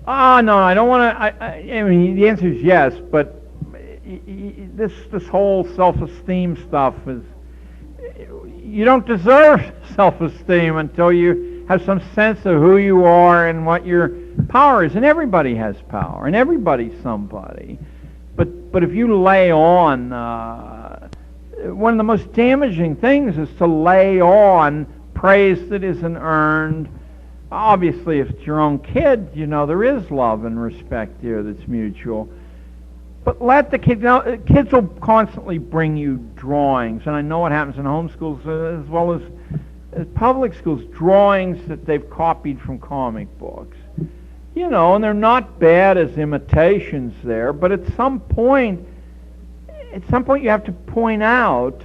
No, I don't want to. I mean, the answer is yes, but this whole self-esteem stuff is. You don't deserve self-esteem until you have some sense of who you are and what your power is. And everybody has power, and everybody's somebody. But if you lay on, one of the most damaging things is to lay on praise that isn't earned. Obviously, if it's your own kid, there is love and respect there that's mutual. But let the kids, kids will constantly bring you drawings, and I know what happens in home schools as well as public schools, drawings that they've copied from comic books. And they're not bad as imitations there, but at some point you have to point out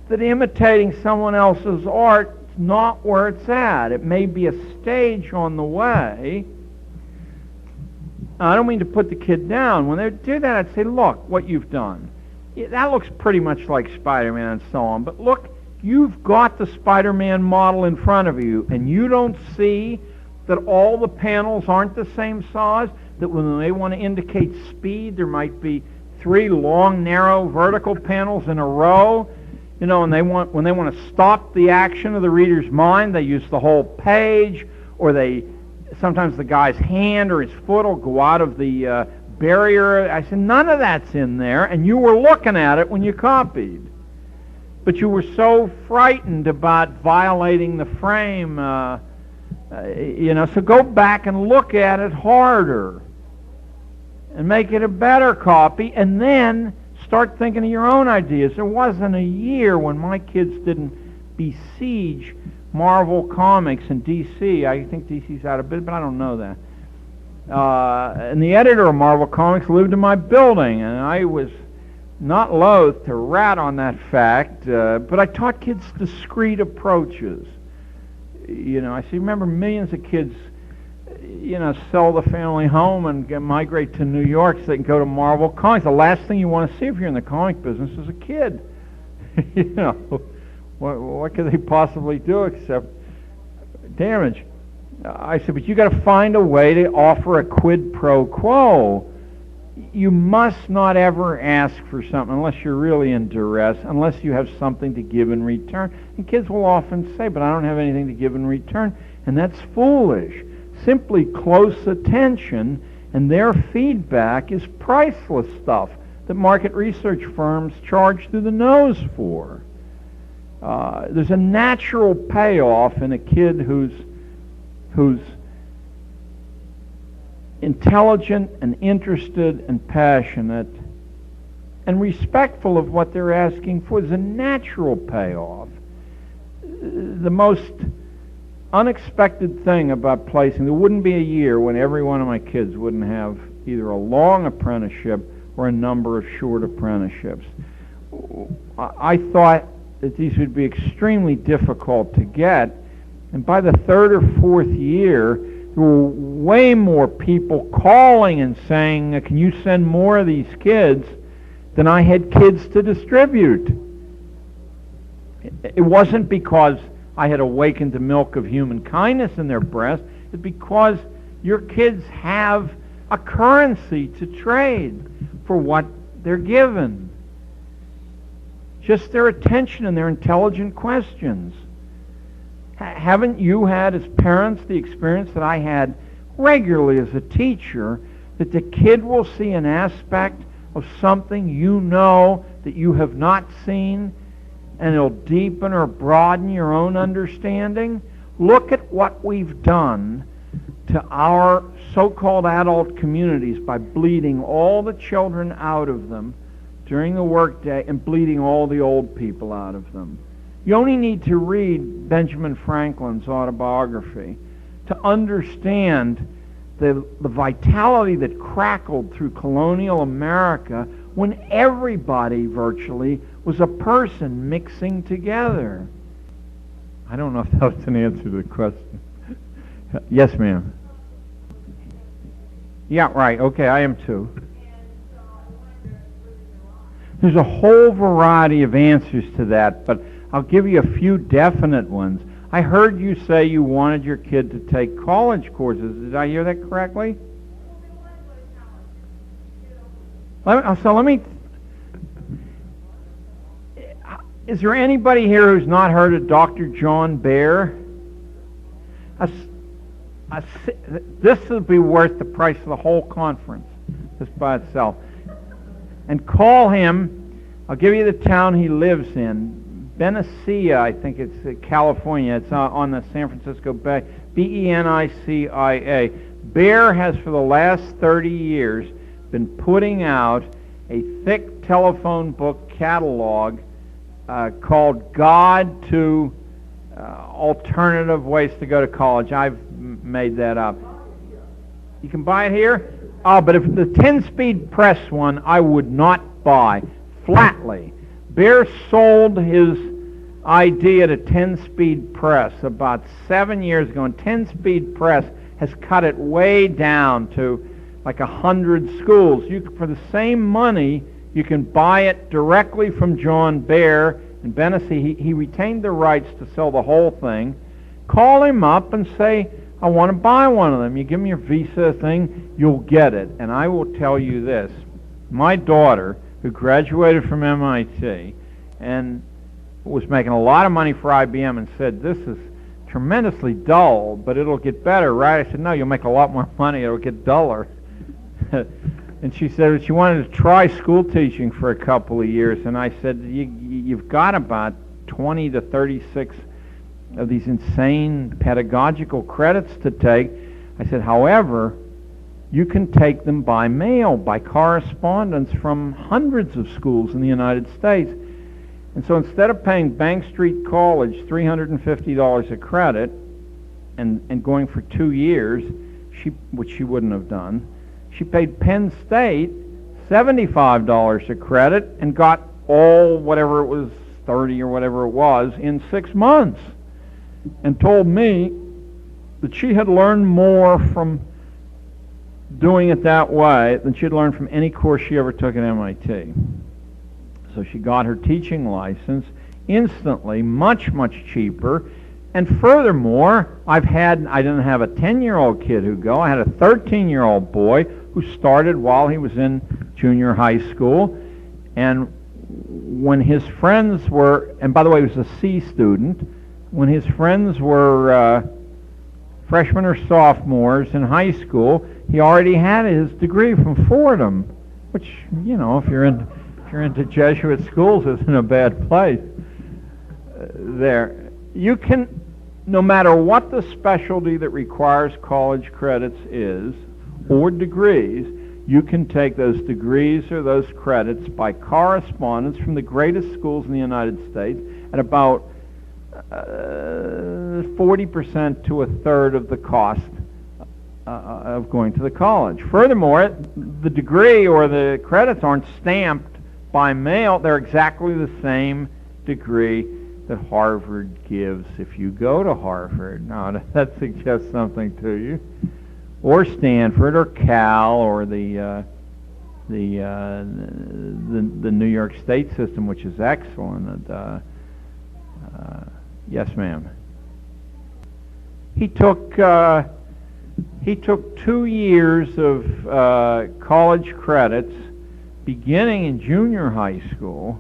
that imitating someone else's art is not where it's at. It may be a stage on the way. I don't mean to put the kid down. When they do that, I'd say, look, what you've done. That looks pretty much like Spider-Man and so on, but look, you've got the Spider-Man model in front of you, and you don't see that all the panels aren't the same size, that when they want to indicate speed, there might be 3 long, narrow, vertical panels in a row, and when they want to stop the action of the reader's mind, they use the whole page, or sometimes the guy's hand or his foot will go out of the barrier. I said, none of that's in there, and you were looking at it when you copied. But you were so frightened about violating the frame, so go back and look at it harder and make it a better copy, and then start thinking of your own ideas. There wasn't a year when my kids didn't besiege Marvel Comics in D.C. I think D.C.'s out of business, but I don't know that. And the editor of Marvel Comics lived in my building, and I was not loath to rat on that fact, but I taught kids discrete approaches. I see, remember millions of kids, sell the family home and migrate to New York so they can go to Marvel Comics. The last thing you want to see if you're in the comic business is a kid. What could they possibly do except damage? I said, but you got to find a way to offer a quid pro quo. You must not ever ask for something unless you're really in duress, unless you have something to give in return. And kids will often say, but I don't have anything to give in return. And that's foolish. Simply close attention, and their feedback is priceless stuff that market research firms charge through the nose for. There's a natural payoff in a kid who's intelligent and interested and passionate and respectful of what they're asking for. There's a natural payoff. The most unexpected thing about placing, there wouldn't be a year when every one of my kids wouldn't have either a long apprenticeship or a number of short apprenticeships. I thought that these would be extremely difficult to get, and by the third or fourth year, there were way more people calling and saying, can you send more of these kids, than I had kids to distribute. It wasn't because I had awakened the milk of human kindness in their breast. It's because your kids have a currency to trade for what they're given. Just their attention and their intelligent questions. Haven't you had, as parents, the experience that I had regularly as a teacher, that the kid will see an aspect of something you know that you have not seen, and it'll deepen or broaden your own understanding? Look at what we've done to our so-called adult communities by bleeding all the children out of them during the workday and bleeding all the old people out of them. You only need to read Benjamin Franklin's autobiography to understand the vitality that crackled through colonial America when everybody virtually was a person mixing together. I don't know if that was an answer to the question. Yes, ma'am. Yeah, right. Okay, I am too. There's a whole variety of answers to that, but I'll give you a few definite ones. I heard you say you wanted your kid to take college courses. Did I hear that correctly? Is there anybody here who's not heard of Dr. John Baer? This would be worth the price of the whole conference, just by itself. And call him. I'll give you the town he lives in. Benicia, I think it's California. It's on the San Francisco Bay. Benicia. Baer has, for the last 30 years, been putting out a thick telephone book catalog called Guide to Alternative Ways to Go to College. I've made that up. You can buy it here? Oh, but if the 10-speed press one, I would not buy, flatly. Baer sold his idea to 10-speed press about 7 years ago, and 10-speed press has cut it way down to like 100 schools. For the same money, you can buy it directly from John Baer in Benicia. He retained the rights to sell the whole thing. Call him up and say, I want to buy one of them. You give me your visa thing, you'll get it. And I will tell you this. My daughter, who graduated from MIT and was making a lot of money for IBM, and said, this is tremendously dull, but it'll get better, right? I said, no, you'll make a lot more money, it'll get duller. And she said that she wanted to try school teaching for a couple of years, and I said, you've got about 20 to 36 of these insane pedagogical credits to take. I said, however, you can take them by mail, by correspondence from hundreds of schools in the United States. And so instead of paying Bank Street College $350 a credit and going for 2 years, which she wouldn't have done, she paid Penn State $75 a credit and got all, whatever it was, 30 or whatever it was, in 6 months. And told me that she had learned more from doing it that way than she had learned from any course she ever took at MIT. So she got her teaching license instantly, much, much cheaper. And furthermore, I didn't have a 10-year-old kid who go. I had a 13-year-old boy who started while he was in junior high school. And when his friends were, and by the way, he was a C student, when his friends were freshmen or sophomores in high school, he already had his degree from Fordham, which, you know, if you're into Jesuit schools, isn't a bad place. There, you can, no matter what the specialty that requires college credits is, or degrees, you can take those degrees or those credits by correspondence from the greatest schools in the United States at about 40% to a third of the cost of going to the college. Furthermore, the degree or the credits aren't stamped by mail. They're exactly the same degree that Harvard gives if you go to Harvard. Now, that suggests something to you. Or Stanford, or Cal, or the New York State system, which is excellent. Yes, ma'am. He took 2 years of college credits, beginning in junior high school.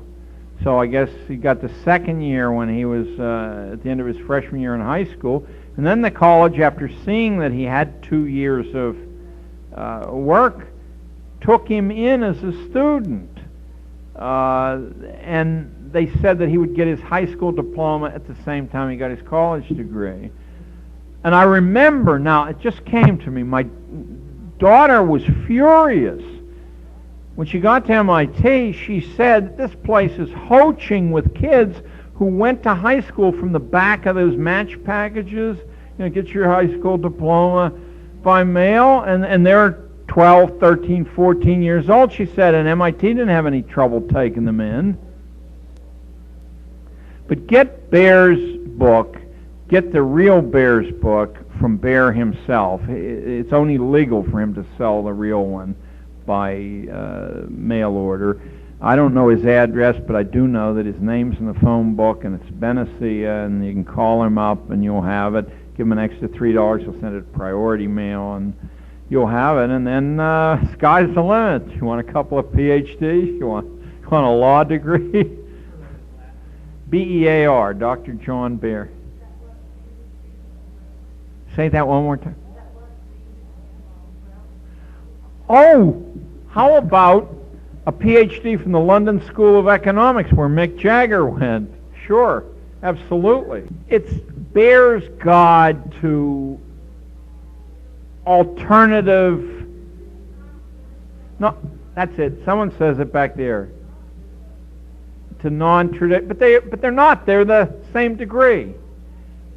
So I guess he got the second year when he was at the end of his freshman year in high school. And then the college, after seeing that he had 2 years of work, took him in as a student. And they said that he would get his high school diploma at the same time he got his college degree. And I remember, now it just came to me, my daughter was furious. When she got to MIT, she said, this place is hoaching with kids who went to high school from the back of those match packages. You know, get your high school diploma by mail, and they're 12, 13, 14 years old, she said, and MIT didn't have any trouble taking them in. But get Baer's book, get the real Baer's book from Baer himself. It's only legal for him to sell the real one by mail order. I don't know his address, but I do know that his name's in the phone book, and it's Benicia, and you can call him up, and you'll have it. Give him an extra $3. He'll send it priority mail, and you'll have it. And then sky's the limit. You want a couple of PhDs? You want a law degree? B-E-A-R, Dr. John Baer. Say that one more time. Oh, how about a PhD from the London School of Economics where Mick Jagger went? Sure, absolutely. It's Baer's guide to alternative... No, that's it. Someone says it back there. To non-traditional... But they're not. They're the same degree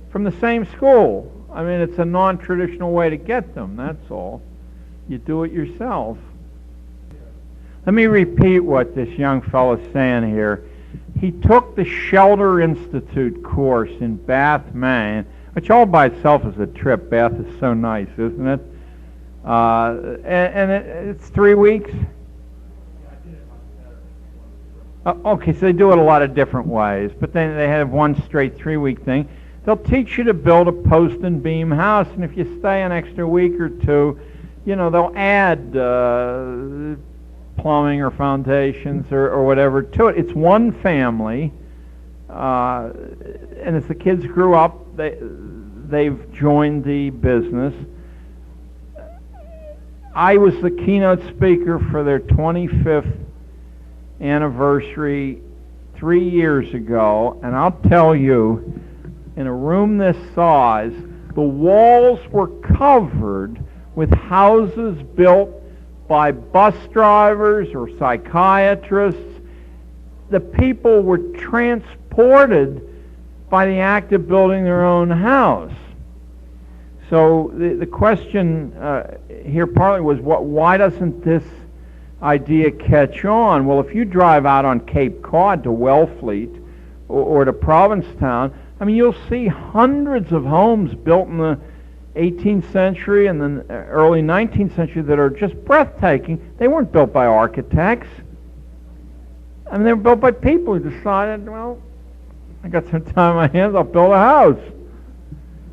from the same school. I mean, it's a non-traditional way to get them, that's all. You do it yourself. Let me repeat what this young fellow's saying here. He took the Shelter Institute course in Bath, Maine, which all by itself is a trip. Bath is so nice, isn't it? It's 3 weeks. Okay, so they do it a lot of different ways, but then they have one straight 3-week thing. They'll teach you to build a post and beam house, and if you stay an extra week or two, you know, they'll add plumbing or foundations or whatever to it. It's one family, and as the kids grew up, they've joined the business. I was the keynote speaker for their 25th anniversary 3 years ago, and I'll tell you, in a room this size, the walls were covered with houses built by bus drivers or psychiatrists. The people were transported by the act of building their own house. So the question here partly was, why doesn't this idea catch on? Well, if you drive out on Cape Cod to Wellfleet or to Provincetown, I mean, you'll see hundreds of homes built in the 18th century and the early 19th century that are just breathtaking. They weren't built by architects. I mean, they were built by people who decided, well, I got some time on my hands, I'll build a house.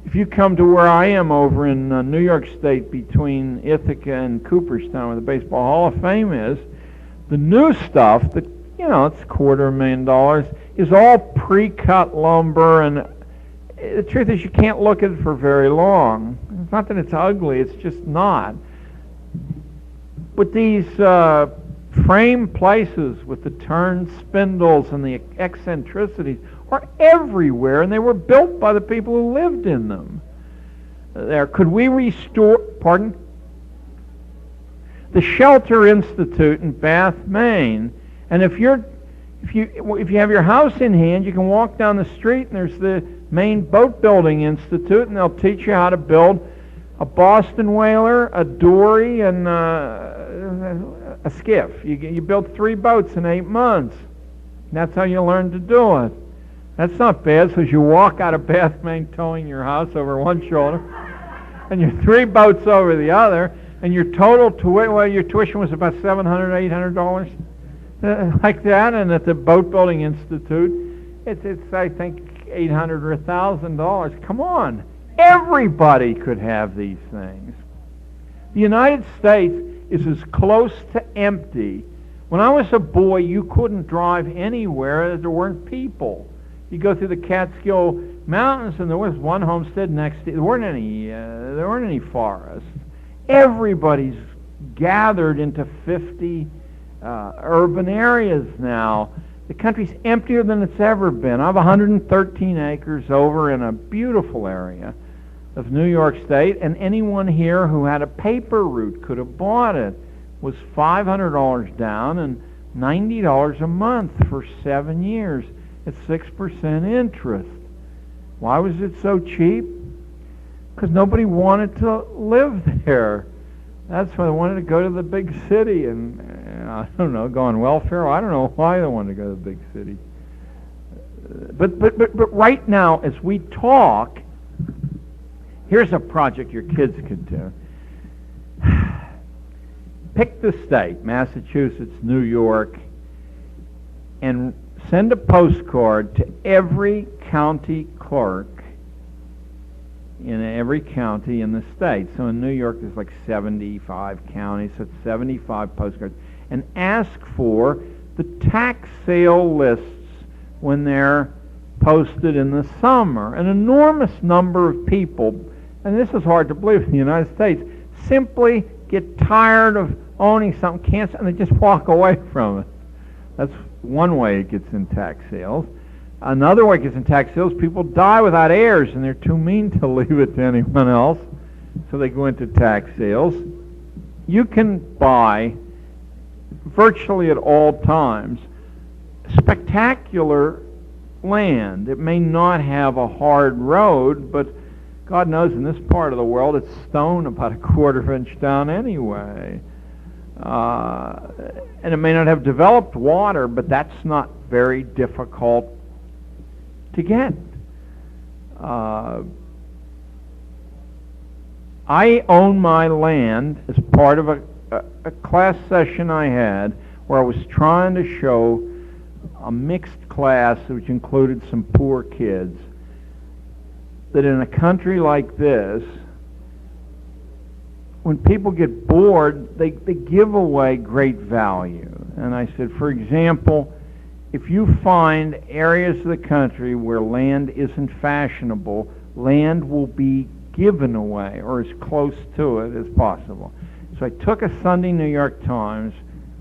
If you come to where I am over in New York State between Ithaca and Cooperstown, where the Baseball Hall of Fame is, the new stuff, that, you know, it's $250,000, is all pre-cut lumber, and the truth is you can't look at it for very long. It's not that it's ugly, it's just not. But these frame places with the turned spindles and the eccentricities are everywhere, and they were built by the people who lived in them. Could we restore, pardon? The Shelter Institute in Bath, Maine, and if you have your house in hand, you can walk down the street and there's the Maine Boat Building Institute, and they'll teach you how to build a Boston whaler, a dory, and a skiff. You built 3 boats in 8 months. That's how you learn to do it. That's not bad, so you walk out of Bathmain towing your house over one shoulder, and your 3 boats over the other, and your total your tuition was about $700, $800, like that, and at the Boat Building Institute, it's I think $800 or $1,000. Come on, everybody could have these things. The United States is as close to empty. When I was a boy, you couldn't drive anywhere that there weren't people. You go through the Catskill Mountains, and there was one homestead next to it. There weren't any forests. Everybody's gathered into 50 urban areas now. The country's emptier than it's ever been. I have 113 acres over in a beautiful area of New York State, and anyone here who had a paper route could have bought it. It was $500 down and $90 a month for 7 years at 6% interest. Why was it so cheap? Because nobody wanted to live there. That's why they wanted to go to the big city and I don't know, go on welfare. I don't know why they wanted to go to the big city. But right now, as we talk, here's a project your kids could do. Pick the state, Massachusetts, New York, and send a postcard to every county clerk in every county in the state. So in New York, there's like 75 counties, so it's 75 postcards. And ask for the tax sale lists when they're posted in the summer. An enormous number of people, and this is hard to believe in the United States, simply get tired of owning something, and they just walk away from it. That's one way it gets in tax sales. Another way it gets in tax sales, people die without heirs, and they're too mean to leave it to anyone else, so they go into tax sales. You can buy, virtually at all times, spectacular land. It may not have a hard road, but God knows in this part of the world it's stone about a quarter inch down anyway. And it may not have developed water, but that's not very difficult to get. I own my land as part of a class session I had where I was trying to show a mixed class which included some poor kids that in a country like this, when people get bored, they give away great value. And I said, for example, if you find areas of the country where land isn't fashionable, land will be given away or as close to it as possible. So I took a Sunday New York Times,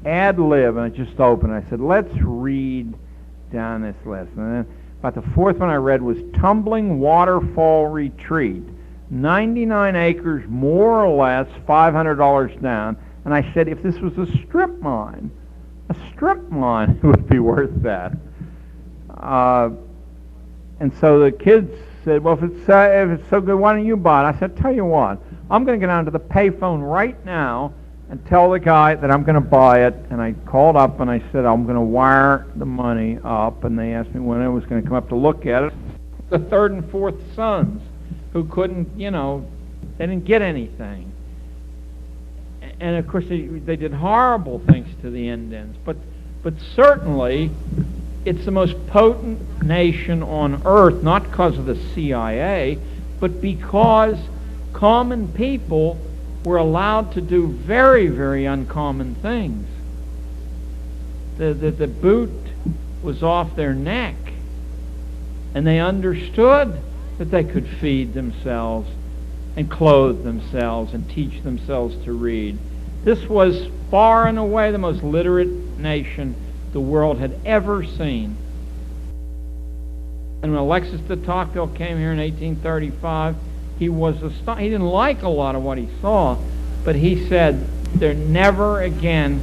ad lib, and I just opened it. I said, let's read down this list. And then about the fourth one I read was Tumbling Waterfall Retreat. 99 acres, more or less, $500 down. And I said, if this was a strip mine, it would be worth that. And so the kids said, well, if it's so good, why don't you buy it? I said, tell you what, I'm going to get down to the payphone right now and tell the guy that I'm going to buy it. And I called up and I said, I'm going to wire the money up. And they asked me when I was going to come up to look at it. The third and fourth sons who couldn't, they didn't get anything. And of course they did horrible things to the Indians. But certainly it's the most potent nation on earth, not because of the CIA, but because common people were allowed to do very, very uncommon things. The boot was off their neck, and they understood that they could feed themselves and clothe themselves and teach themselves to read. This was far and away the most literate nation the world had ever seen. And when Alexis de Tocqueville came here in 1835, he didn't like a lot of what he saw, but he said there never again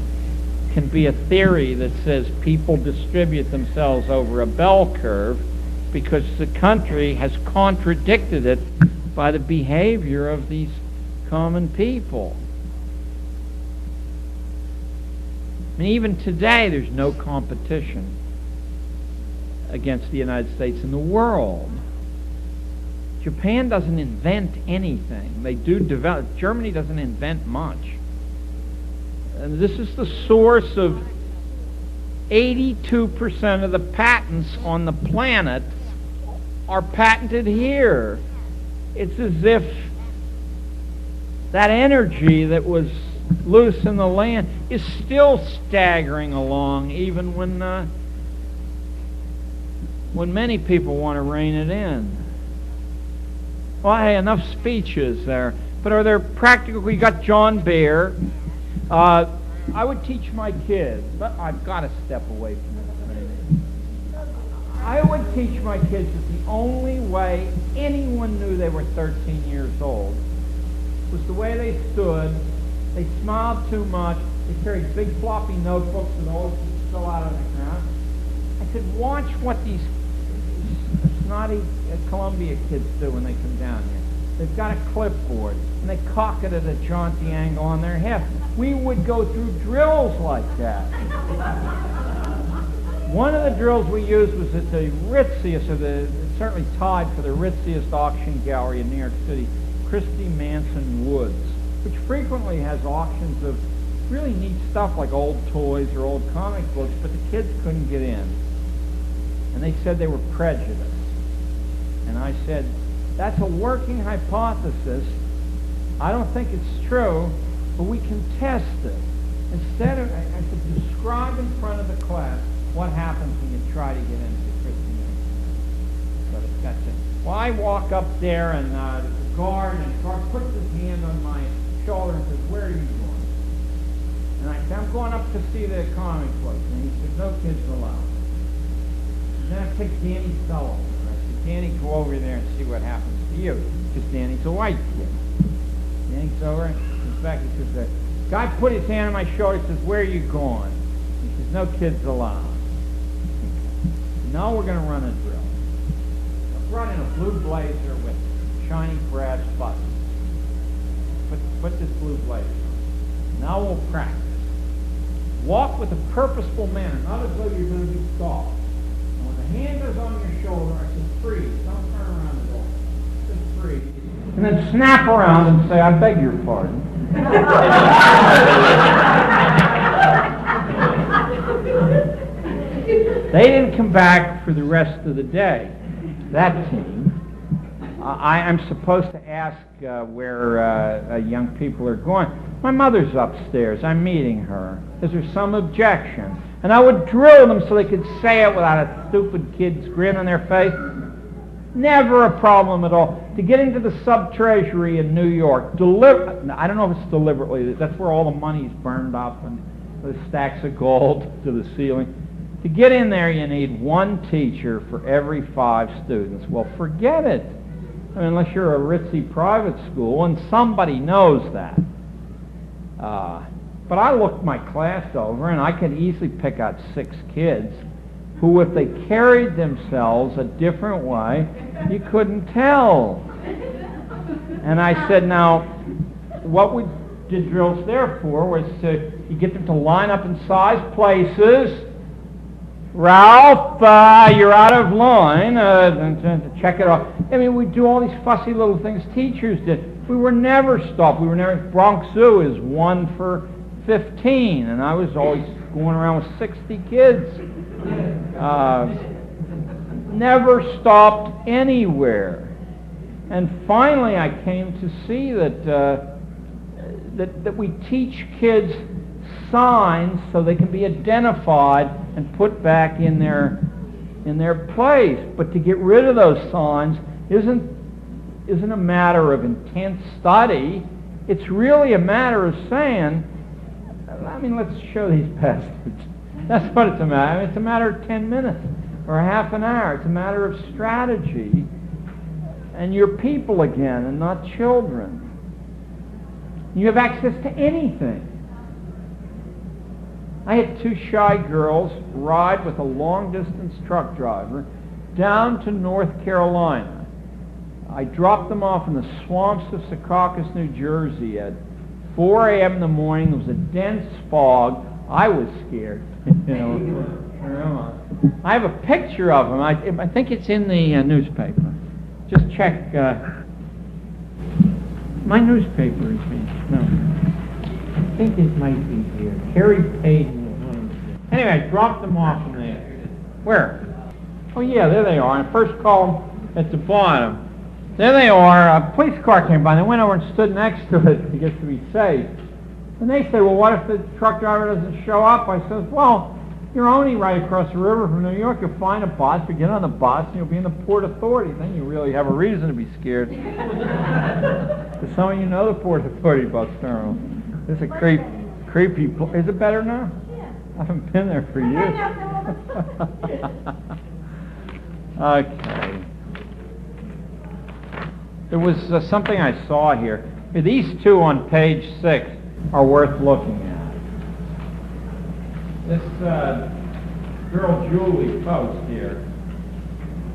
can be a theory that says people distribute themselves over a bell curve, because the country has contradicted it by the behavior of these common people. I mean, even today, there's no competition against the United States in the world. Japan doesn't invent anything. They do develop. Germany doesn't invent much. And this is the source of 82% of the patents on the planet are patented here. It's as if that energy that was loose in the land is still staggering along, even when many people want to rein it in. Well, hey, enough speeches there. But are there practical? We got John Bear. I would teach my kids, but I've got to step away from this. I would teach my kids that the only way anyone knew they were 13 years old was the way they stood. They smiled too much. They carried big floppy notebooks that always fell out of the ground. I said, watch what these snotty Columbia kids do when they come down here. They've got a clipboard, and they cock it at a jaunty angle on their hip. We would go through drills like that. One of the drills we used was at the ritziest, certainly tied for the ritziest auction gallery in New York City, Christie Manson Woods, which frequently has auctions of really neat stuff like old toys or old comic books, but the kids couldn't get in. And they said they were prejudiced. And I said, that's a working hypothesis. I don't think it's true, but we can test it. Instead of, I said, describe in front of the class what happens when you try to get into the Christie Manson. So that's it. Well, I walk up there, and the guard puts his hand on my shoulder and says, where are you going? And I said, I'm going up to see the comic books. And he said, no kids allowed. And then I picked Danny Sullivan. And I said, Danny, go over there and see what happens to you. Because Danny's a white kid. Danny goes over, comes back, he says, the guy put his hand on my shoulder, he says, where are you going? He says, no kids allowed. Now we're going to run a drill. Let's run in a blue blazer with shiny brass buttons. Put this blue blazer on. Now we'll practice. Walk with a purposeful manner, not as though you're going to be soft. And when the hand goes on your shoulder, I say, freeze. Don't turn around at all. Just freeze. And then snap around and say, I beg your pardon. They didn't come back for the rest of the day, that team. I'm supposed to ask where young people are going. My mother's upstairs. I'm meeting her. Is there some objection? And I would drill them so they could say it without a stupid kid's grin on their face. Never a problem at all. To get into the sub-treasury in New York, I don't know if it's deliberately, that's where all the money's burned up and the stacks of gold to the ceiling. To get in there, you need one teacher for every 5 students. Well, forget it. I mean, unless you're a ritzy private school, and somebody knows that. But I looked my class over, and I could easily pick out 6 kids who, if they carried themselves a different way, you couldn't tell. And I said, now, what we did drills there for was you get them to line up in sized places. Ralph, you're out of line. To check it off. I mean, we do all these fussy little things teachers did. We were never stopped. Bronx Zoo is 1 for 15, and I was always going around with 60 kids. Never stopped anywhere. And finally, I came to see that we teach kids signs so they can be identified and put back in their place. But to get rid of those signs isn't a matter of intense study. It's really a matter of saying, I mean, let's show these bastards. That's what it's a matter. I mean, it's a matter of 10 minutes or half an hour. It's a matter of strategy. And you're people again and not children. You have access to anything. I had 2 shy girls ride with a long-distance truck driver down to North Carolina I dropped them off in the swamps of Secaucus, New Jersey at 4 a.m. in the morning. There was a dense fog. I was scared. I have a picture of them. I think it's in the newspaper. Just check. My newspaper is here. No. I think it might be here. Harry Payton. Anyway, I dropped them off in there. Where? Oh, yeah, there they are. I first called them at the bottom. There they are. A police car came by. They went over and stood next to it, I guess, to be safe. And they said, well, what if the truck driver doesn't show up? I says, well, you're only right across the river from New York. You'll find a bus. You get on the bus, and you'll be in the Port Authority. Then you really have a reason to be scared. Because some of you know the Port Authority bus terminal. It's a creepy place. Is it better now? Yeah. I haven't been there for years. Okay. There was something I saw here. These two on page 6 are worth looking at. This girl Julie Post here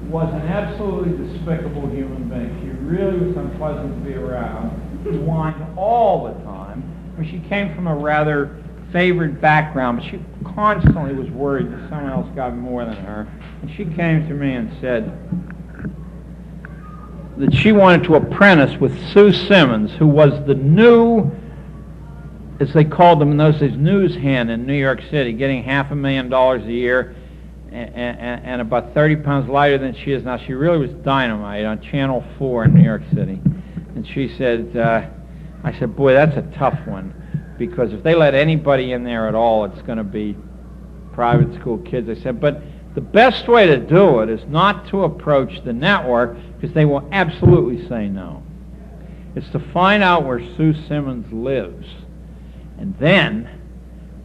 was an absolutely despicable human being. She really was unpleasant to be around. She whined all the time. I mean, she came from a rather favored background, but she constantly was worried that someone else got more than her. And she came to me and said that she wanted to apprentice with Sue Simmons, who was the new, as they called them in those days, news hand in New York City, getting $500,000 a year and about 30 pounds lighter than she is now. She really was dynamite on Channel 4 in New York City. And she said, I said, boy, that's a tough one, because if they let anybody in there at all, it's going to be private school kids. I said, but the best way to do it is not to approach the network, because they will absolutely say no. It's to find out where Sue Simmons lives, and then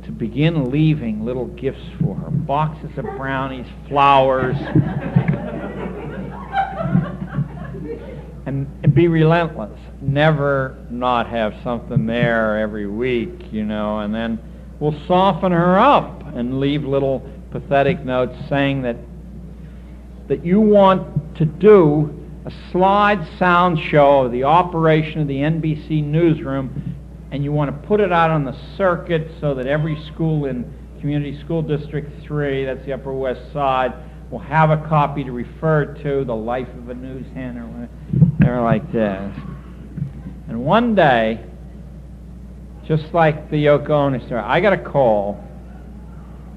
to begin leaving little gifts for her, boxes of brownies, flowers, and be relentless. Never not have something there every week, and then we'll soften her up and leave little pathetic notes saying that you want to do a slide sound show of the operation of the NBC newsroom, and you want to put it out on the circuit so that every school in Community School District 3, that's the Upper West Side, will have a copy to refer to, The Life of a News Hand, or whatever like this. And one day, just like the Yoko Ono story, I got a call,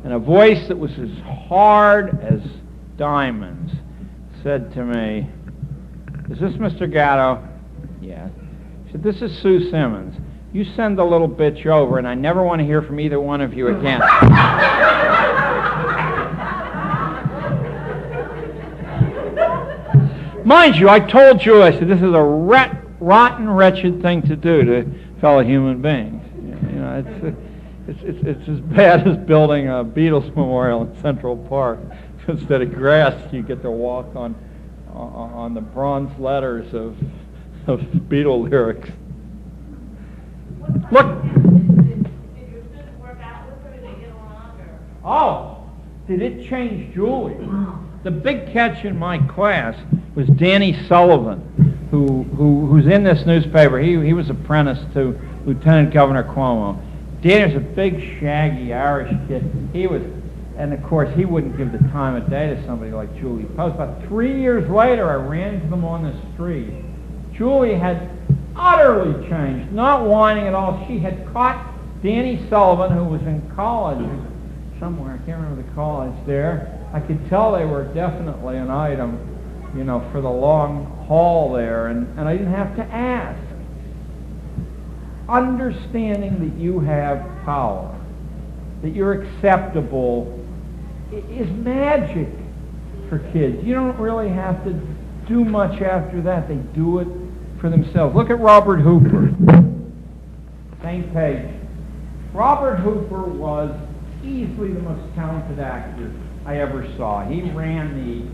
and a voice that was as hard as diamonds said to me, "Is this Mr. Gatto?" "Yes." He said, "This is Sue Simmons. You send the little bitch over, and I never want to hear from either one of you again." Mind you, I told Julie, I said, this is a rotten, wretched thing to do to fellow human beings. It's as bad as building a Beatles memorial in Central Park. Instead of grass, you get to walk on the bronze letters of Beatle lyrics. Look. Did your students work out with her? Did they get along? Oh, did it change Julie? The big catch in my class was Danny Sullivan, who's in this newspaper. He was apprenticed to Lieutenant Governor Cuomo. Danny was a big, shaggy Irish kid. He was, and of course, he wouldn't give the time of day to somebody like Julie Post. About 3 years later, I ran into them on the street. Julie had utterly changed, not whining at all. She had caught Danny Sullivan, who was in college somewhere. I can't remember the college there. I could tell they were definitely an item, for the long haul there, and I didn't have to ask. Understanding that you have power, that you're acceptable, is magic for kids. You don't really have to do much after that. They do it for themselves. Look at Robert Hooper. Same page. Robert Hooper was easily the most talented actor I ever saw. He ran the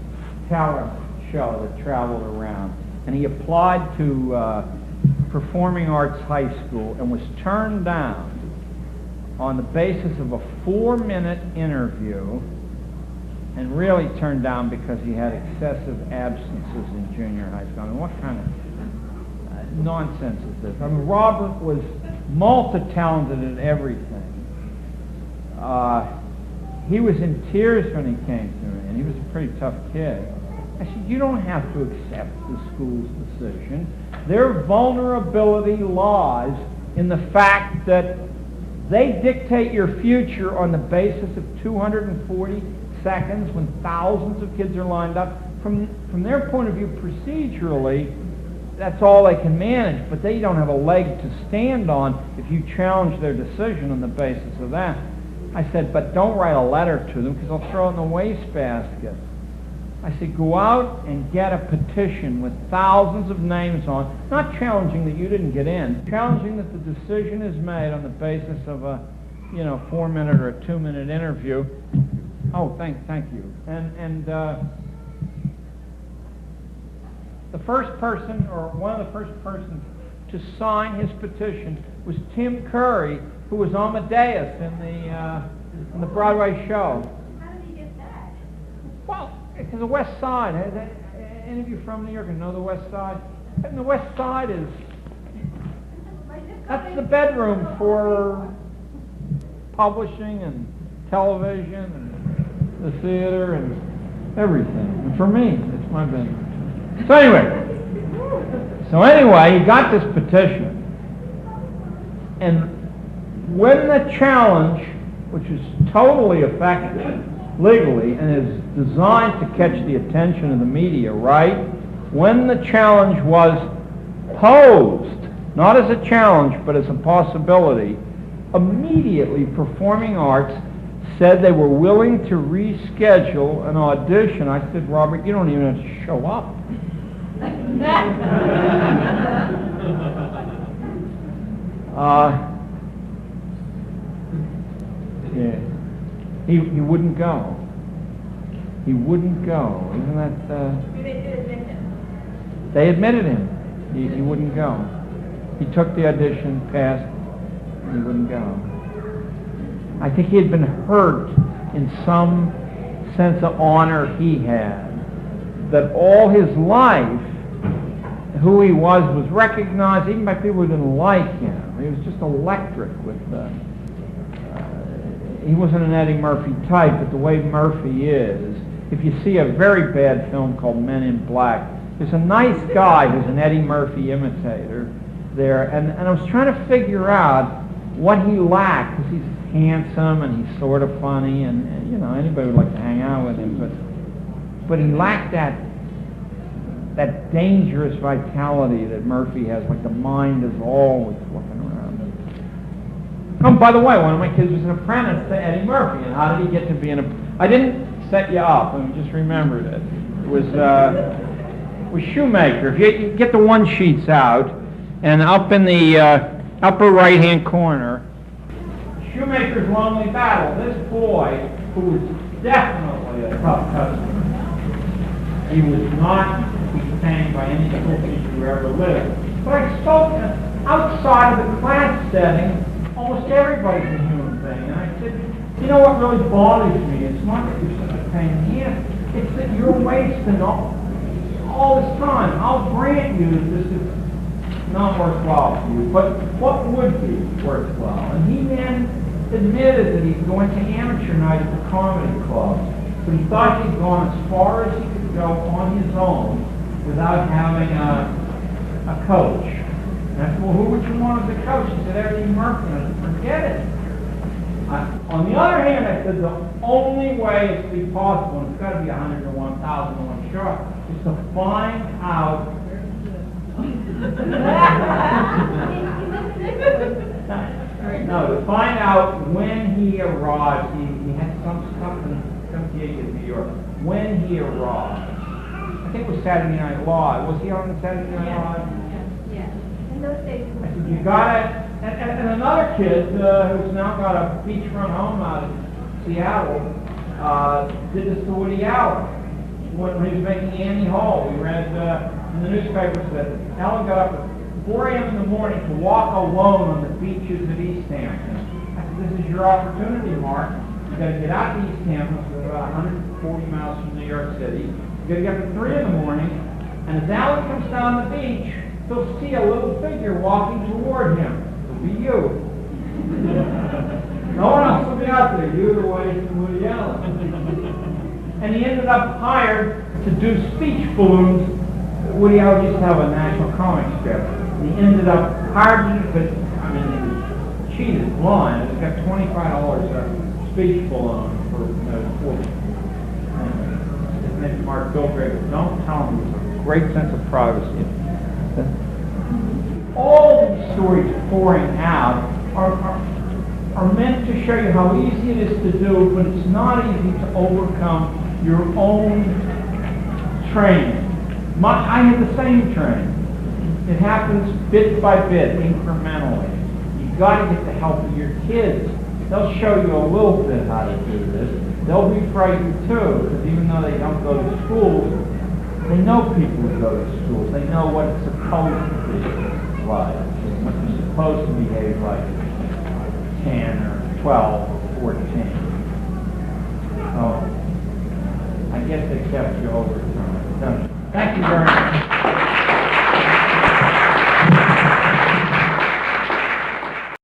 talent show that traveled around, and he applied to Performing Arts High School and was turned down on the basis of a 4-minute interview and really turned down because he had excessive absences in junior high school. I mean, what kind of nonsense is this? I mean, Robert was multi-talented at everything. He was in tears when he came to me, and he was a pretty tough kid. I said, you don't have to accept the school's decision. Their vulnerability lies in the fact that they dictate your future on the basis of 240 seconds when thousands of kids are lined up. From their point of view, procedurally, that's all they can manage, but they don't have a leg to stand on if you challenge their decision on the basis of that. I said, but don't write a letter to them because they'll throw it in the wastebasket. I said, go out and get a petition with thousands of names on, not challenging that you didn't get in, challenging that the decision is made on the basis of a 4-minute or a 2-minute interview. Oh, thank you. And the first person, or one of the first persons to sign his petition was Tim Curry, who was Amadeus in the Broadway show. How did he get that? Well, because the West Side. Any of you from New York know the West Side? And the West Side is, that's the bedroom for publishing and television and the theater and everything. And for me, it's my bedroom. So anyway, he got this petition. And when the challenge, which is totally effective legally and is designed to catch the attention of the media, right? When the challenge was posed, not as a challenge, but as a possibility, immediately Performing Arts said they were willing to reschedule an audition. I said, Robert, you don't even have to show up. Yeah. He wouldn't go. He wouldn't go. Isn't that... They did admit him. They admitted him. He wouldn't go. He took the audition, passed, and he wouldn't go. I think he had been hurt in some sense of honor he had, that all his life, who he was recognized even by people who didn't like him. He was just electric with he wasn't an Eddie Murphy type, but the way Murphy is, if you see a very bad film called Men in Black, there's a nice guy who's an Eddie Murphy imitator there, and I was trying to figure out what he lacked, because he's handsome and he's sort of funny, and anybody would like to hang out with him, but he lacked that dangerous vitality that Murphy has, like the mind is always looking around. Oh, by the way, one of my kids was an apprentice to Eddie Murphy, and how did he get to be an apprentice? I didn't set you up, I just remembered it. It was Shoemaker. If you get the one sheets out, and up in the upper right-hand corner, Shoemaker's Lonely Battle. This boy, who was definitely a tough customer, he was not detained by any school teacher who ever lived. But I spoke outside of the class setting. Almost everybody's a human being. And I said, you know what really bothers me? It's not that you're such a pain in the ass. It's that you're wasting all this time. I'll grant you that this is not worthwhile for you, but what would be worthwhile? And he then admitted that he'd going to amateur night at the comedy club, but he thought he'd gone as far as he could go on his own without having a coach. And I said, well, who would you want as a coach? He said, Eddie Murphy. I said, forget it. On the other hand, I said, the only way it's to be possible, and it's got to be 100 to 1,000 to 1 short, is to find out. No, to find out when he arrived. He had some gig in New York. When he arrived. I think it was Saturday Night Live. Was he on the Saturday Night Live? Yeah. In those days. I said, you got it. And another kid who's now got a beachfront home out in Seattle did this to Woody Allen when he was making Annie Hall. We read in the newspapers that Allen got up at 4 a.m. in the morning to walk alone on the beaches of East Hampton. I said, this is your opportunity, Mark. You got to get out to East Hampton, which is about 140 miles from New York City. You got to get up at 3 in the morning, and as Alan comes down the beach, he'll see a little figure walking toward him. It'll be you. No one else will be out there. You, the wife, and Woody Allen. And he ended up hired to do speech balloons. Woody Allen used to have a national comic strip. He ended up hired to do, I mean, he was cheated blind. He's got $25 a speech balloon for fortune. Anyway, his name's Mark Bilgrave. Don't tell him. He was a great sense of privacy. All these stories pouring out are meant to show you how easy it is to do, but it's not easy to overcome your own training. I have the same training. It happens bit by bit, incrementally. You've got to get the help of your kids. They'll show you a little bit how to do this. They'll be frightened too, because even though they don't go to schools, they know people who go to schools. They know what it's supposed to be like, what you're supposed to behave like 10 or 12 or 14. So, I guess they kept you over